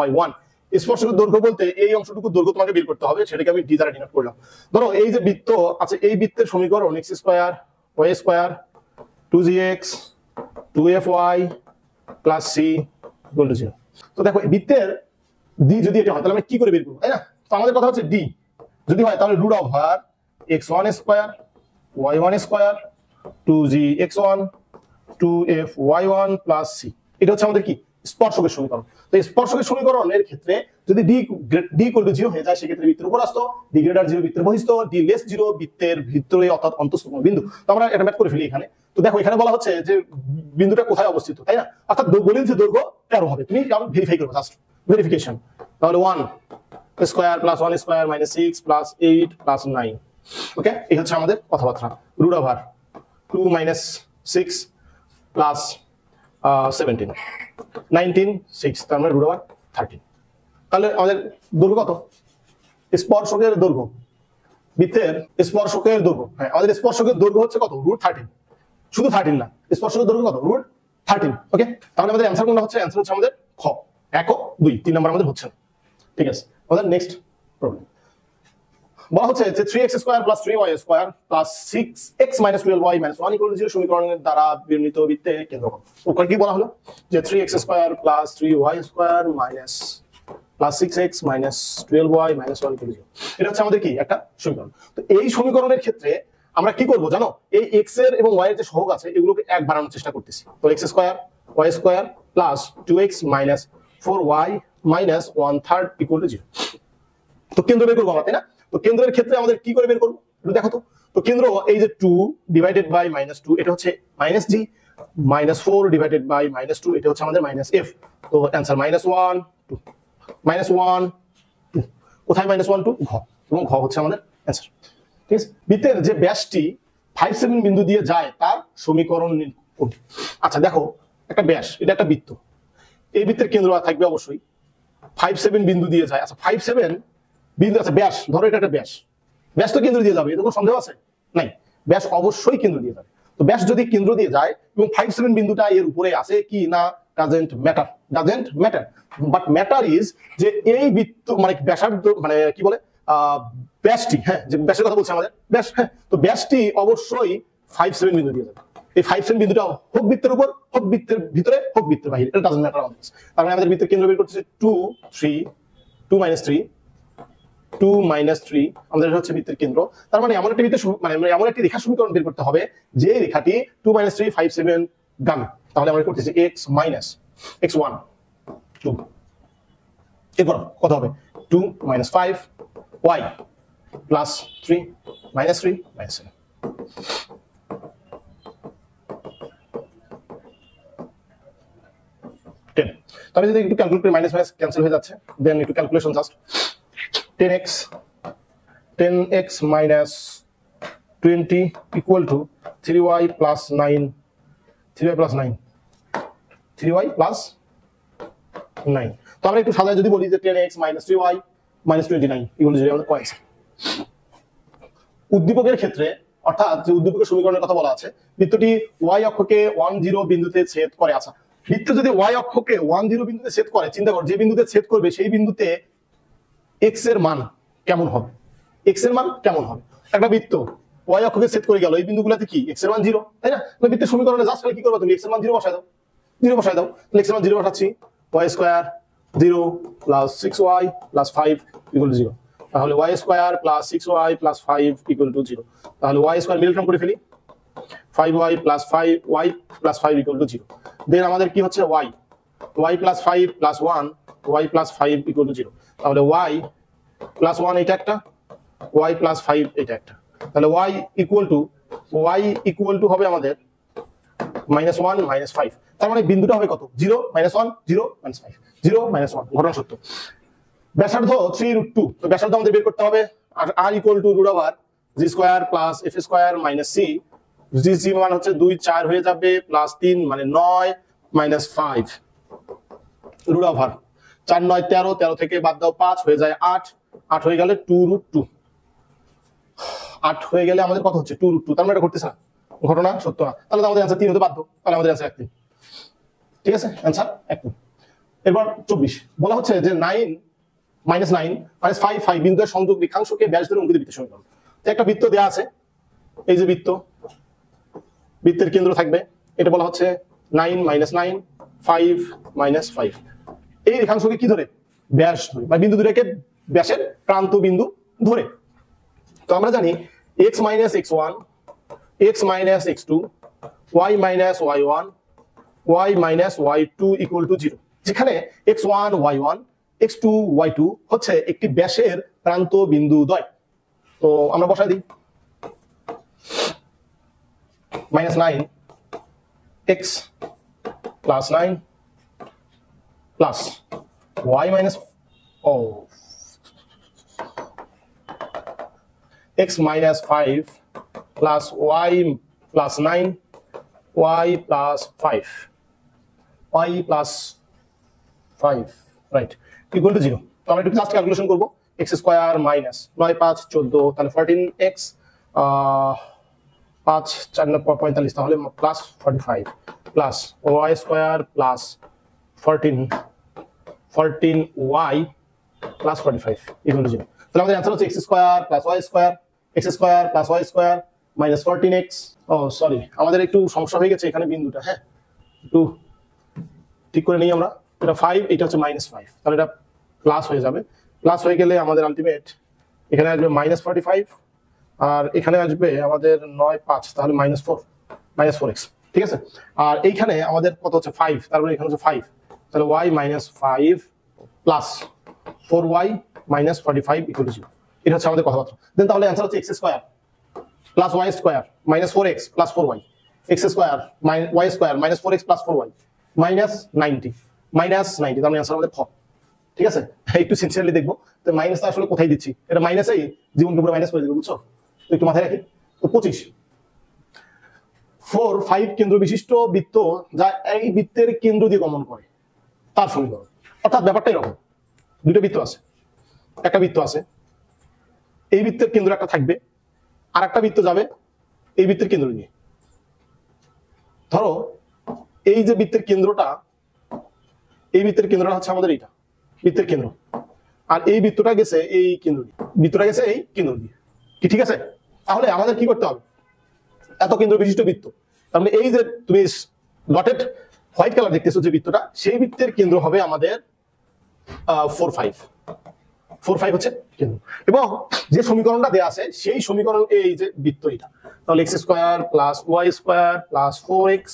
y1, স্পর্শকের দৈর্ঘ্য বলতে এই অংশটুকু দৈর্ঘ্য তোমাকে বের করতে হবে, সেটাকে আমি ডি দ্বারা ডিনোট করলাম। ধরো এই যে বৃত্ত আছে, এই বৃত্তের সমীকরণ x square y square 2gx 2fy plus c equal to 0। তো দেখো বৃত্তের ডি যদি এটা হয় তাহলে আমরা কি করে বের করবো, তাই না? তো আমাদের কথা হচ্ছে ডি যদি হয় তাহলে root over x1 square y1 square 2gx1 2fy1 plus c, এটা হচ্ছে আমাদের কি স্পর্শকের সমীকরণ। তো এই স্পর্শকের সমীকরণের ক্ষেত্রে যদি ডি ইকুয়াল টু 0 হয়ে যায় সেক্ষেত্রে বৃত্তের উপরস্থ, ডি গ্রেটার 0 বৃত্তের বহিস্থ, ডি লেস 0 বৃত্তের ভিতরে অর্থাৎ অন্তঃস্থ কোনো বিন্দু। তো আমরা এটা ম্যাথ করে ফেলি এখানে। তো দেখো এখানে বলা হচ্ছে যে বিন্দুটা কোথায় অবস্থিত, তাই না? অর্থাৎ বলির যে দৈর্ঘ্য 13 হবে, তুমি ভেরিফাই করবে, জাস্ট ভেরিফিকেশন। তাহলে 1 square plus 1 square minus 6 plus 8 plus 9, ওকে, এই হচ্ছে আমাদের কথাবার্তা। রুট ওভার 2 মাইনাস 6 প্লাস 17 19 6, তার মানে রুট ওভার 13। তাহলে আমাদের দৈর্ঘ্য কত, স্পর্শকের দৈর্ঘ্য, বৃত্তের স্পর্শকের দৈর্ঘ্য, হ্যাঁ আমাদের স্পর্শকের দৈর্ঘ্য হচ্ছে কত রুট 13, শুধু 13 না, স্পর্শকের দৈর্ঘ্য কত রুট 13, ওকে। তাহলে আমাদের অ্যান্সার কোনটা হচ্ছে, অ্যান্সার হচ্ছে আমাদের খ 1 ও 2, 3 নাম্বার আমাদের হচ্ছে না, ঠিক আছে। আমাদের নেক্সট প্রবলেম বলা হচ্ছে যে 3x² + 3y² + 6x - 12y - 1 = 0 সমীকরণের দ্বারা বির্ণিত বৃত্তের কেন্দ্রকোণ। ওখানে কি বলা হলো যে 3x² + 3y² + 6x - 12y - 1 = 0। এটা হচ্ছে আমাদের কি একটা সমীকরণ। তো এই সমীকরণের ক্ষেত্রে আমরা কি করব জানো, এই x এর এবং y এর যে সহগ আছে এগুলোকে এক বানানোর চেষ্টা করতেছি। তো x² y² + 2x - 4y - 1/3 = 0। তো কেন্দ্র বের করবো আমরা, তাই না? তো কেন্দ্রের ক্ষেত্রে আমাদের কি করে বের করবো একটু দেখো তো। তো কেন্দ্র এই যে 2 / -2 এটা হচ্ছে -g, -4 / -2 এটা হচ্ছে আমাদের -f। তো অ্যানসার -1 2 -1 2। কোথায় -1 2? ঘ, এবং ঘ হচ্ছে আমাদের অ্যানসার। ঠিক আছে, বৃত্তের যে ব্যাসটি 5 7 বিন্দু দিয়ে যায় তার সমীকরণ কোনটি? আচ্ছা দেখো, একটা ব্যাস, এটা একটা বৃত্ত, এই বৃত্তের কেন্দ্র থাকবে অবশ্যই 5 7 বিন্দু দিয়ে যায়। আচ্ছা 5 7 বিন্দু আছে, ব্যাস ধরো এটা একটা ব্যাস, ব্যাস তো কেন্দ্র দিয়ে যাবে, এতে কোনো সন্দেহ আছে? নাই, ব্যাস অবশ্যই কেন্দ্র দিয়ে যাবে। তো ব্যাস যদি কেন্দ্র দিয়ে যায় এবং 5 7 বিন্দুটা এর উপরে আছে কি না, doesn't matter, doesn't matter. But matter is যে এই বৃত্ত মানে ব্যাসার্ধ মানে কি বলে ব্যাসটি, হ্যাঁ যে ব্যাসের কথা বলছে আমাদের ব্যাস, হ্যাঁ তো ব্যাসটি অবশ্যই 5 7 বিন্দু দিয়ে যাবে। এই 5 7 বিন্দুটা হোক বৃত্তের উপর, হোক বৃত্তের ভিতরে, হোক বৃত্তের বাইরে, এটা ডাজেন্ট ম্যাটার আমাদের। তার মানে আমাদের বৃত্তের কেন্দ্র বের করতেছে 2 3 2 - 3 2 - 3 আমাদের হচ্ছে বৃত্তের কেন্দ্র। তার মানে এমন একটা বৃত্তের মানে এমন একটি রেখা সমীকরণ বের করতে হবে যে রেখাটি 2 - 3 5 7 গামী। তাহলে আমরা করতেছি x - x1 2, এরপর কত হবে 2 - 5 y + 3 - 3 - 7। তো আমি যদি একটু ক্যালকুলেট করি, মাইনাস ক্যান্সেল হয়ে যাচ্ছে, দেন একটু calculation just 10x - 20 = 3y + 9 3y + 9 3y + 9। তো আমরা একটু সাজায় যদি বলি যে 10x - 3y - 29 = 0, আমাদের পয়েন্ট। উদ্দীপকের ক্ষেত্রে অর্থাৎ যে উদ্দীপকের সমীকরণের কথা বলা আছে, বৃত্তটি y অক্ষকে 1 0 বিন্দুতে ছেদ করে। আচ্ছা বৃত্ত যদি y অক্ষকে 1 0 বিন্দুতে ছেদ করে, চিন্তা কর যে বিন্দুতে ছেদ করবে সেই বিন্দুতে x এর মান কেমন হবে, x এর মান কেমন হবে। একটা বৃত্ত y অক্ষকে ছেদ করে গেল, এই বিন্দুগুলোতে কি x এর মান 0, তাই না? তাহলে বৃত্তের সমীকরণে জাস্ট কি করবে তুমি, x এর মান 0 বসায় দাও, 0 বসায় দাও। তাহলে x এর মান 0 বসাচ্ছি, y² 0 + 6y + 5 = 0। তাহলে y² + 6y + 5 = 0। তাহলে y² মিলটার্ম করে ফেলি, 5y + 5y + 5 = 0। দেন আমাদের কি হচ্ছে y + 5 + 1 y + 5 = 0। তাহলে y + 1 এটা একটা, y + 5 এটা একটা। তাহলে y ইকুয়াল টু হবে আমাদের -1 - 5। তার মানে বিন্দুটা হবে কত, 0 - 1 0 - 5 0 - 1। ঘটনা সত্য। ব্যাসার্ধ 3√2। তো ব্যাসার্ধ আমাদের বের করতে হবে, আর r = g² + f² - c। g মান হচ্ছে 2 4 হয়ে যাবে, +3 মানে 9 - 5 √4 9 13, 13 থেকে বাদ দাও 5 হয়ে যায় 8, 8 হয়ে গেলে 2√2, 8 হয়ে গেলে আমাদের কত হচ্ছে 2√2। তার মানে এটা ঘটতেছে না, ঘটনা সত্য না। তাহলে আমাদের অ্যানসার 3 হতে বাধ্য, তাহলে আমাদের অ্যানসার 1। ঠিক আছে, অ্যানসার 1। এবার 24 বলা হচ্ছে যে 9 - 5 5 বিন্দুর সংযোগ রেখাংশকে ব্যাস ধরে অঙ্কিত বৃত্তের সমীকরণ। তো একটা বৃত্ত দেয়া আছে, এই যে বৃত্ত, বৃত্তের কেন্দ্র থাকবে, এটা বলা হচ্ছে 9 - 9 5 - 5। এই রেখাংশকে কি ধরে, ব্যাস ধরে, বা বিন্দু দুটোকে ব্যাসের প্রান্ত বিন্দু ধরে। তো আমরা জানি x - x1 x - x2 y - y1 y - y2 = 0, যেখানে x1 y1 x2 y2 হচ্ছে একটি ব্যাসের প্রান্ত বিন্দু দ্বয়। তো আমরা বসাই দিই -9 x + 9 plus y minus x minus 5 plus y plus 9 y plus 5 y plus 5 right equal to 0। তো আমরা একটু জাস্ট ক্যালকুলেশন করব, x স্কয়ার মাইনাস 9 5 14, তাহলে 14x 5 4 45, তাহলে plus 45 plus y square plus 14y plus 45 equal to 0। তাহলে আমাদের answer হচ্ছে x square plus y square, x square plus y square minus 14x। ও sorry, আমাদের একটু সমস্যা হয়ে গেছে এখানে বিন্দুটা, হ্যাঁ একটু ঠিক করে নিই আমরা। এটা 5, এটা হচ্ছে -5, তাহলে এটা প্লাস হয়ে যাবে। প্লাস হয়ে গেলে আমাদের আলটিমেট এখানে আসবে -45 আর এখানে আসবে আমাদের 9 5, তাহলে -4x, ঠিক আছে। আর এইখানে আমাদের কত হচ্ছে 5, তারপরে এখানে হচ্ছে 5, তাহলে y -5 প্লাস 4y -45 = 0। এটা হচ্ছে আমাদের কথাবার্তা। দেন তাহলে অ্যান্সার হচ্ছে x square plus y square minus 4x plus 4y, x square y square minus 4x plus 4y -90, তার মানে অ্যান্সার আমাদের খ, ঠিক আছে। একটু সিনসিয়ারলি দেখবো তো মাইনাসটা আসলে কোথায় দিচ্ছি, এটা মাইনাসেই জীবনকে পুরো মাইনাস করে দিবে, বুঝছো? তো একটু মাথায় রাখি। তো 25 4 5 কেন্দ্র বিশিষ্ট বৃত্ত যা এই বৃত্তের কেন্দ্র দিয়ে গমন করে তার সমীকরণ। অর্থাৎ ব্যাপারটা এরকম, দুটো বৃত্ত আছে, একটা বৃত্ত আছে, এই বৃত্তের কেন্দ্র একটা থাকবে, আর একটা বৃত্ত যাবে এই বৃত্তের কেন্দ্র দিয়ে। ধরো এই যে বৃত্তের কেন্দ্রটা, এই বৃত্তের কেন্দ্রটা হচ্ছে আমাদের এইটা বৃত্তের কেন্দ্র, আর এই বৃত্তটা গেছে এই কেন্দ্র দিয়ে, বৃত্তটা গেছে এই কেন্দ্র দিয়ে, কি ঠিক আছে? তাহলে আমাদের কি করতে হবে, এত কেন্দ্র বিশিষ্ট বৃত্ত, তার মানে এই যে তুমি ডটেড হোয়াইট কালার দেখতেছো যে বৃত্তটা, সেই বৃত্তের কেন্দ্র হবে আমাদের 4 5 হচ্ছে কেন্দ্র। এবং যে সমীকরণটা দেয়া আছে সেই সমীকরণ এই যে বৃত্ত এটা, তাহলে x square plus y square plus 4x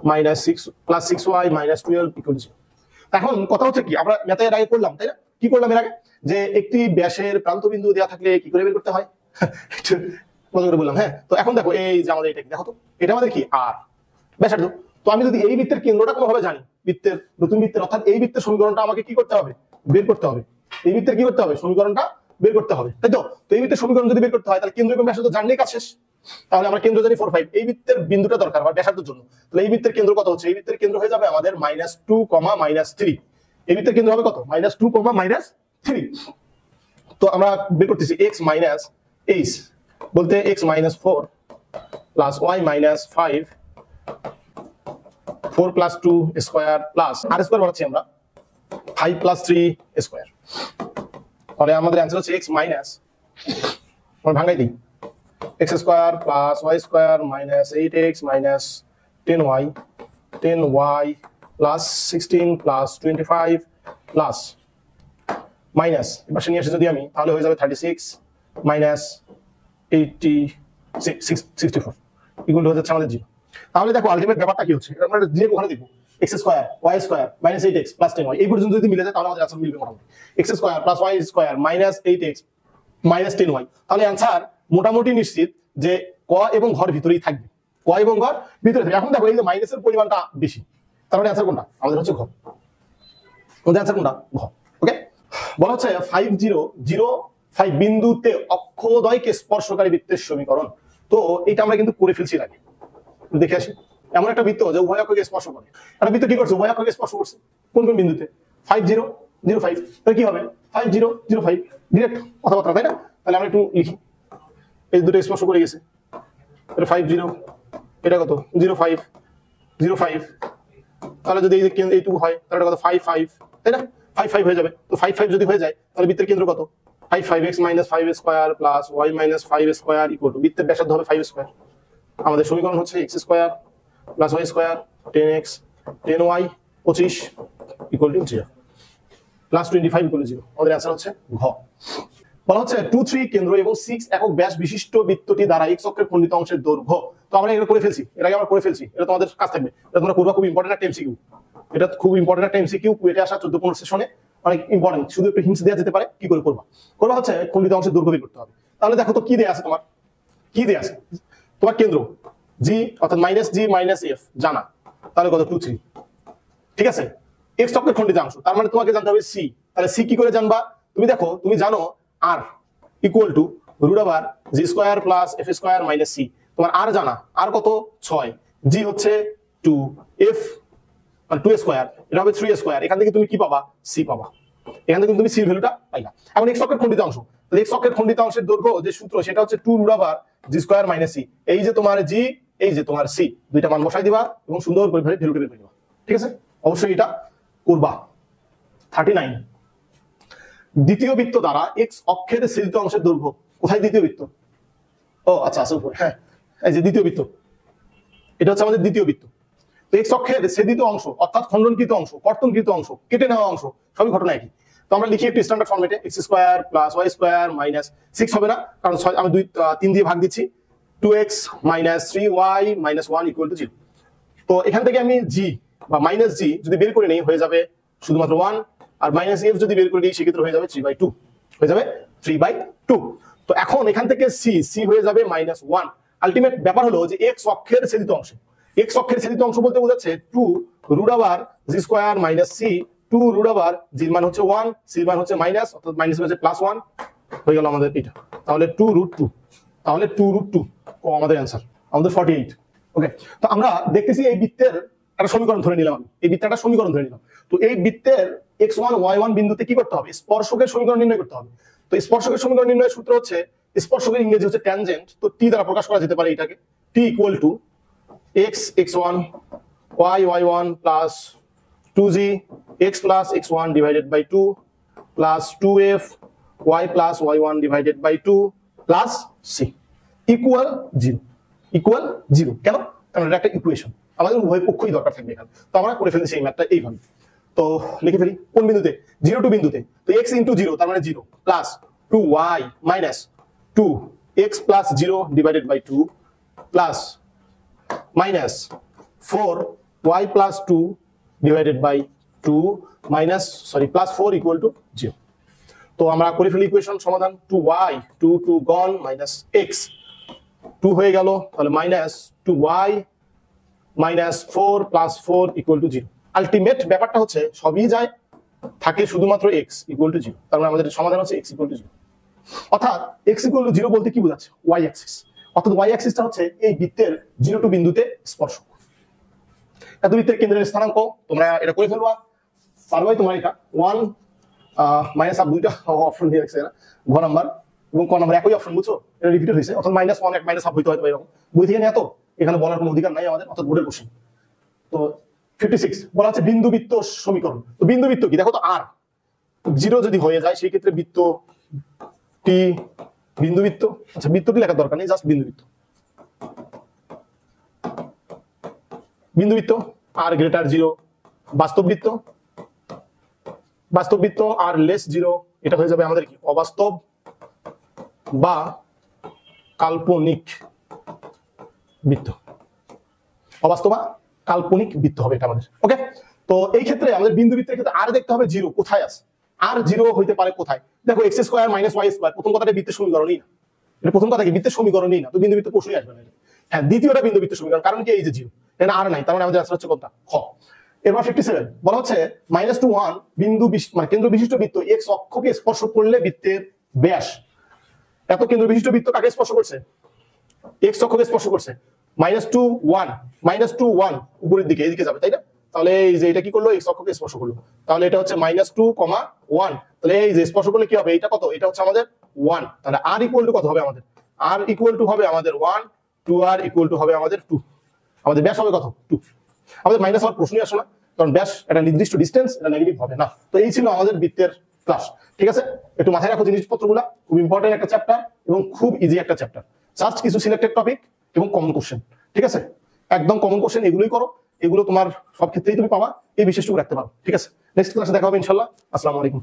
minus 6 plus 6y minus 12 = 0। এখন কথা হচ্ছে কি, আমরা ম্যাথের আগে করলাম তাই না, কি করলাম এর আগে, যে একটি ব্যাসের প্রান্ত বিন্দু দেওয়া থাকলে কি করে বের করতে হয়, মজা করে বললাম। হ্যাঁ, তো এখন দেখো এই যে আমাদের এটা কি, দেখো তো এটা আমাদের কি r ব্যাসার্ধ। তো আমি যদি এই বৃত্তের কেন্দ্রটা কোনোভাবে জানি, বৃত্তের নতুন বৃত্তের অর্থাৎ এই বৃত্তের সমীকরণটা আমাকে কি করতে হবে, বের করতে হবে। এই বৃত্তের কি করতে হবে, সমীকরণটা বের করতে হবে, তাই তো? তো এই বৃত্তের সমীকরণ যদি বের করতে হয় তাহলে কেন্দ্র এবং ব্যাসার্ধ জানলেই কাজ শেষ। তাহলে আমরা কেন্দ্র জানি 4 5, এই বৃত্তের বিন্দুটা দরকার আমার ব্যাসার্ধের জন্য, তাহলে এই বৃত্তের কেন্দ্র কত হচ্ছে, এই বৃত্তের কেন্দ্র হয়ে যাবে আমাদের -2, -3। এই বৃত্তের কেন্দ্র হবে কত, -2, -3। তো আমরা বের করতেছি x মাইনাস h বলতে x -4 plus y -5 4 + 2 square plus r square বানাচ্ছি আমরা 5 + 3 স্কয়ার। তাহলে আমাদের অ্যান্সার হচ্ছে x মাইনাস, আমরা ভাঙাই দিই, x square plus y square minus 8x minus 10y plus 16 plus 25 plus minus, এবার নিয়ে আসে যদি আমি, তাহলে হয়ে যাবে 36 মাইনাস 64 ইকুয়াল হয়ে যাচ্ছে আমাদের 0। তাহলে দেখো আলটিমেট ব্যাপারটা কি হচ্ছে, আমরা যে ওখানে দেখব x square y square minus 8x plus 10y, এই পর্যন্ত যদি মিলে যায় তাহলে আমাদের অ্যান্সার মিলবে মোটামুটি x square plus y square minus 8x minus 10y। তাহলে অ্যান্সার মোটামুটি নিশ্চিত যে ক এবং ঘর ভিতরেই থাকবে, ক এবং ঘর ভিতরে থাকবে। এখন দেখো এই যে মাইনাসের পরিমাণটা বেশি, তার মানে অ্যান্সার কোনটা, আমাদের হচ্ছে ঘ, আমাদের অ্যান্সার কোনটা, ঘ। ওকে, বলা হচ্ছে 5005 বিন্দুতে অক্ষদ্বয়কে স্পর্শকারী বৃত্তের সমীকরণ। তো এটা আমরা কিন্তু করে ফেলছি আগে, দেখে আসি। এমন একটা বৃত্ত যে উভয় অক্ষকে স্পর্শ করে, একটা বৃত্ত কি করছে, উভয় অক্ষকে স্পর্শ করছে, কোন কোন বিন্দুতে, 5005, তাহলে কি হবে 5005, ডিরেক্ট কথাবার্তা তাই না। তাহলে আমরা একটু লিখি, এই দুটো স্পর্শ করে গেছে, এটা 50, এটা কত 05, তাহলে যদি এইটুকু হয় তাহলে কত 55, তাই না, 55 হয়ে যাবে। তো 55 যদি হয়ে যায় তাহলে বৃত্তের কেন্দ্র কত, 5x - 5 square plus y - 5 square equal to বৃত্তের ব্যাসার্ধ হবে 5 স্কয়ার। আমাদের সমীকরণ হচ্ছে x square plus y square 10x 10y 25 equal to 0 plus 25 equal to 0। আমাদের অ্যান্সার হচ্ছে ঘ। বলা হচ্ছে 2 3 কেন্দ্র এবং 6 একক ব্যাস বিশিষ্ট বৃত্তটি দ্বারা x অক্ষের খণ্ডিত অংশের দৈর্ঘ্য। তো আমরা এটা করে ফেলছি, এর আগে আমরা করে ফেলছি, এটা তোমাদের কাজ থাকবে, এটা তোমরা করবা, খুব ইম্পর্টেন্ট একটা এমসিকিউ, এটা খুব ইম্পর্টেন্ট একটা এমসিকিউ, কুয়েটে আসা 14-15 সেশনে অনেক ইম্পর্টেন্ট, শুধু একটু হিন্টস দেওয়া যেতে পারে কি করে করবা হচ্ছে খণ্ডিত অংশের দৈর্ঘ্য বের করতে হবে। তাহলে দেখো তো কি দেয়া আছে, তোমার কি দেয়া আছে, তোমার কেন্দ্র g অর্থাৎ -g - f জানা, তাহলে কত 2 3, ঠিক আছে, x অক্ষের খণ্ডিত অংশ, তার মানে তোমাকে জানতে হবে c। তাহলে c কি করে জানবা, তুমি দেখো, তুমি জানো r equal two √g square plus f square minus c, তোমার r জানা, r কত 6, g হচ্ছে 2, f 2 স্কয়ার, এটা হবে 3 স্কয়ার, এখান থেকে তুমি কি পাবা, c পাবা, এখান থেকে তুমি c এর ভ্যালুটা পাইলা। এখন x অক্ষের খণ্ডিত অংশ, তাহলে x অক্ষের খণ্ডিত অংশের দৈর্ঘ্য যে সূত্র সেটা হচ্ছে 2√g স্কয়ার মাইনাস c, এই যে তোমার g এই যে তোমার c, দুইটা মান বসাই দিবা এবং সুন্দর করে ভ্যালুটা বের করে দিবা, ঠিক আছে, অবশ্যই এটা করবা। 39 দ্বিতীয় বৃত্ত দ্বারা এক্স অক্ষের ছেদিত অংশের দৈর্ঘ্য। কোথায় দ্বিতীয় বৃত্ত? ও আচ্ছা আছে উপরে, হ্যাঁ এই যে দ্বিতীয় বৃত্ত, এটা হচ্ছে আমাদের দ্বিতীয় বৃত্ত। তো এক্স অক্ষের ছেদিত অংশ অর্থাৎ খণ্ডনকৃত অংশ, কর্তনকৃত অংশ, কেটে নেওয়া অংশ, সবই ঘটনা একই। তো আমরা লিখি একটু স্ট্যান্ডার্ড ফরম্যাটে, x square plus y square minus 6 হবে না, কারণ আমি 3 দিয়ে ভাগ দিচ্ছি, 2x minus 3y minus 1 equal to 0। তো এখান থেকে আমি জি বা মাইনাস জি যদি বের করে নিই হয়ে যাবে শুধুমাত্র 1, আর মাইনাস এফ যদি বের করে নিই সেক্ষেত্রে হয়ে যাবে 3/2, হয়ে যাবে 3/2। তো এখন এখান থেকে সি হয়ে যাবে -1। আলটিমেট ব্যাপার হলো যে এক্স অক্ষের ছেদিত অংশ, এক্স অক্ষের ছেদিত অংশ বলতে বোঝাচ্ছে 2 root over g square minus c, 2 root over জির মান হচ্ছে 1, সির মান হচ্ছে মাইনাস, অর্থাৎ মাইনাস হচ্ছে +1 হয়ে গেল আমাদের এটা। তাহলে 2√2, তাহলে 2√2 ও আমাদের অ্যানসার, আমাদের 48। ওকে, তো আমরা দেখতেছি এই বৃত্তের একটা সমীকরণ ধরে নিলাম, এই বৃত্তের একটা সমীকরণ ধরে নিলাম। তো এই বৃত্তের x1 y1 বিন্দুতে কি করতে হবে? স্পর্শকের সমীকরণ নির্ণয় করতে হবে। তো স্পর্শকের সমীকরণ নির্ণয়ের সূত্র হচ্ছে, স্পর্শকের ইংরেজি হচ্ছে ট্যানজেন্ট, তো টি দ্বারা প্রকাশ করা যেতে পারে এটাকে, t equal to x1 y1 plus 2g x plus x1 divided by 2 plus 2f y plus y1 divided by 2 plus c equal 0, equal 0। কেন? কারণ এটা একটা ইকুয়েশন, আমাদের উভয় পক্ষই দরকার থাকবে এখানে। তো আমরা করে ফেলছি এই ম্যাথটা এইভাবে। তো লিখে ফেলি কোন বিন্দুতে? 0 বিন্দুতে। তো x ইন্টু 0 তার মানে 0 plus 2y minus 2x plus 0 divided by 2 plus minus 4y plus 2 divided by 2 minus plus 4 equal to 0। তো আমরা করে ফেলি ইকুয়েশন সমাধান। 2y 2 গন মাইনাস x 2 হয়ে গেল, তাহলে minus 2y minus 4 plus 4 equal to 0। Ultimate ব্যাপারটা হচ্ছে সবই যায়, থাকে শুধুমাত্র x ইকুয়াল টু 0। তার মানে আমাদের সমাধান হচ্ছে x ইকুয়াল টু 0। অর্থাৎ x ইকুয়াল টু 0 বলতে কি বোঝাচ্ছে? y Axis. অর্থাৎ y অ্যাক্সিসটা হচ্ছে এই বৃত্তের 0 বিন্দুতে স্পর্শক। এত বৃত্তের কেন্দ্রের স্থানাঙ্ক তোমরা এটা করে ফেলবা, পারবাই তোমরা এটা। 1 মাইনাস হাফ, দুইটা অপশন দিয়ে রাখছে এরা, ঘ নাম্বার এবং ক নাম্বার একই অপশন, বুঝছো? এটা রিপিটেড হয়েছে, অর্থাৎ -1 এক মাইনাস হাফ হইতে হয়তো এরকম, বই থেকে নেওয়া তো, এখানে বলার কোনো অধিকার নাই আমাদের, অর্থাৎ বোর্ডের কোশ্চেন। তো 56 বলা হচ্ছে বিন্দুবৃত্ত সমীকরণ। তো বিন্দুবৃত্ত কি দেখো তো, আর 0 যদি হয়ে যায় সেই ক্ষেত্রে বৃত্ত টি বিন্দুবৃত্ত। আচ্ছা বৃত্তটি লেখার দরকার নেই, জাস্ট বিন্দুবৃত্ত। বিন্দুবৃত্ত আর গ্রেটার 0 বাস্তব বৃত্ত, বাস্তব বৃত্ত আর লেস 0 এটা হয়ে যাবে আমাদের কি? অবাস্তব বা কাল্পনিক বৃত্ত, অবাস্তব বা কাল্পনিক বৃত্ত হবে এটা আমাদের। ওকে, তো এই ক্ষেত্রে আমাদের বিন্দুবৃত্তের ক্ষেত্রে আর দেখতে হবে 0 কোথায় আছে। আর 0 হইতে পারে কোথায়? দেখো x square minus y square, প্রথম কথাটা বৃত্তের সমীকরণই না, এটা প্রথম কথা কি বৃত্তের সমীকরণই না, তো বিন্দুবৃত্ত প্রশ্নই আসবে না। হ্যাঁ দ্বিতীয়টা বিন্দুবৃত্ত সমীকরণ, কারণ কি এই যে 0 এখানে আর নাই, তার মানে আমাদের আনসার হচ্ছে কোনটা? খ। এরপর 57 বলা হচ্ছে -2 1 বিন্দু মানে কেন্দ্র বিশিষ্ট বৃত্ত x অক্ষকে স্পর্শ করলে বৃত্তের ব্যাস। এত কেন্দ্র বিশিষ্ট বৃত্ত কাকে স্পর্শ করছে? x অক্ষকে স্পর্শ করছে। -2 1 উপরের দিকে, এদিকে যাবে, তাই না? তাহলে এই যে এটা কি করলো? x অক্ষকে স্পর্শ করলো, তাহলে এটা হচ্ছে -2, 1। তাহলে এই যে স্পর্শ করলে কি হবে? এটা কত? এটা হচ্ছে আমাদের 1। তাহলে r ইকুয়াল টু কত হবে আমাদের? r ইকুয়াল টু হবে আমাদের 1, 2r ইকুয়াল টু হবে আমাদের 2। আমাদের ব্যাস হবে কত? 2। আমাদের মাইনাস হওয়ার প্রশ্নই আসে না, কারণ ব্যাস একটা নির্দিষ্ট ডিসটেন্স, এটা নেগেটিভ হবে না। তো এই ছিল আমাদের বৃত্তের ক্লাস। ঠিক আছে, একটু মাথায় রাখো জিনিসপত্রগুলো, খুব ইম্পর্টেন্ট একটা চ্যাপ্টার এবং খুব ইজি একটা চ্যাপ্টার। জাস্ট কিছু সিলেক্টেড টপিক এবং কমন কোশ্চেন। ঠিক আছে, একদম কমন কোশ্চেন, এগুলোই করো, এগুলো তোমার সব ক্ষেত্রেই তুমি পাবা, এই বিশেষটুকু রাখতে পারো। ঠিক আছে, নেক্সট ক্লাসে দেখা হবে ইনশাআল্লাহ। আসসালামু আলাইকুম।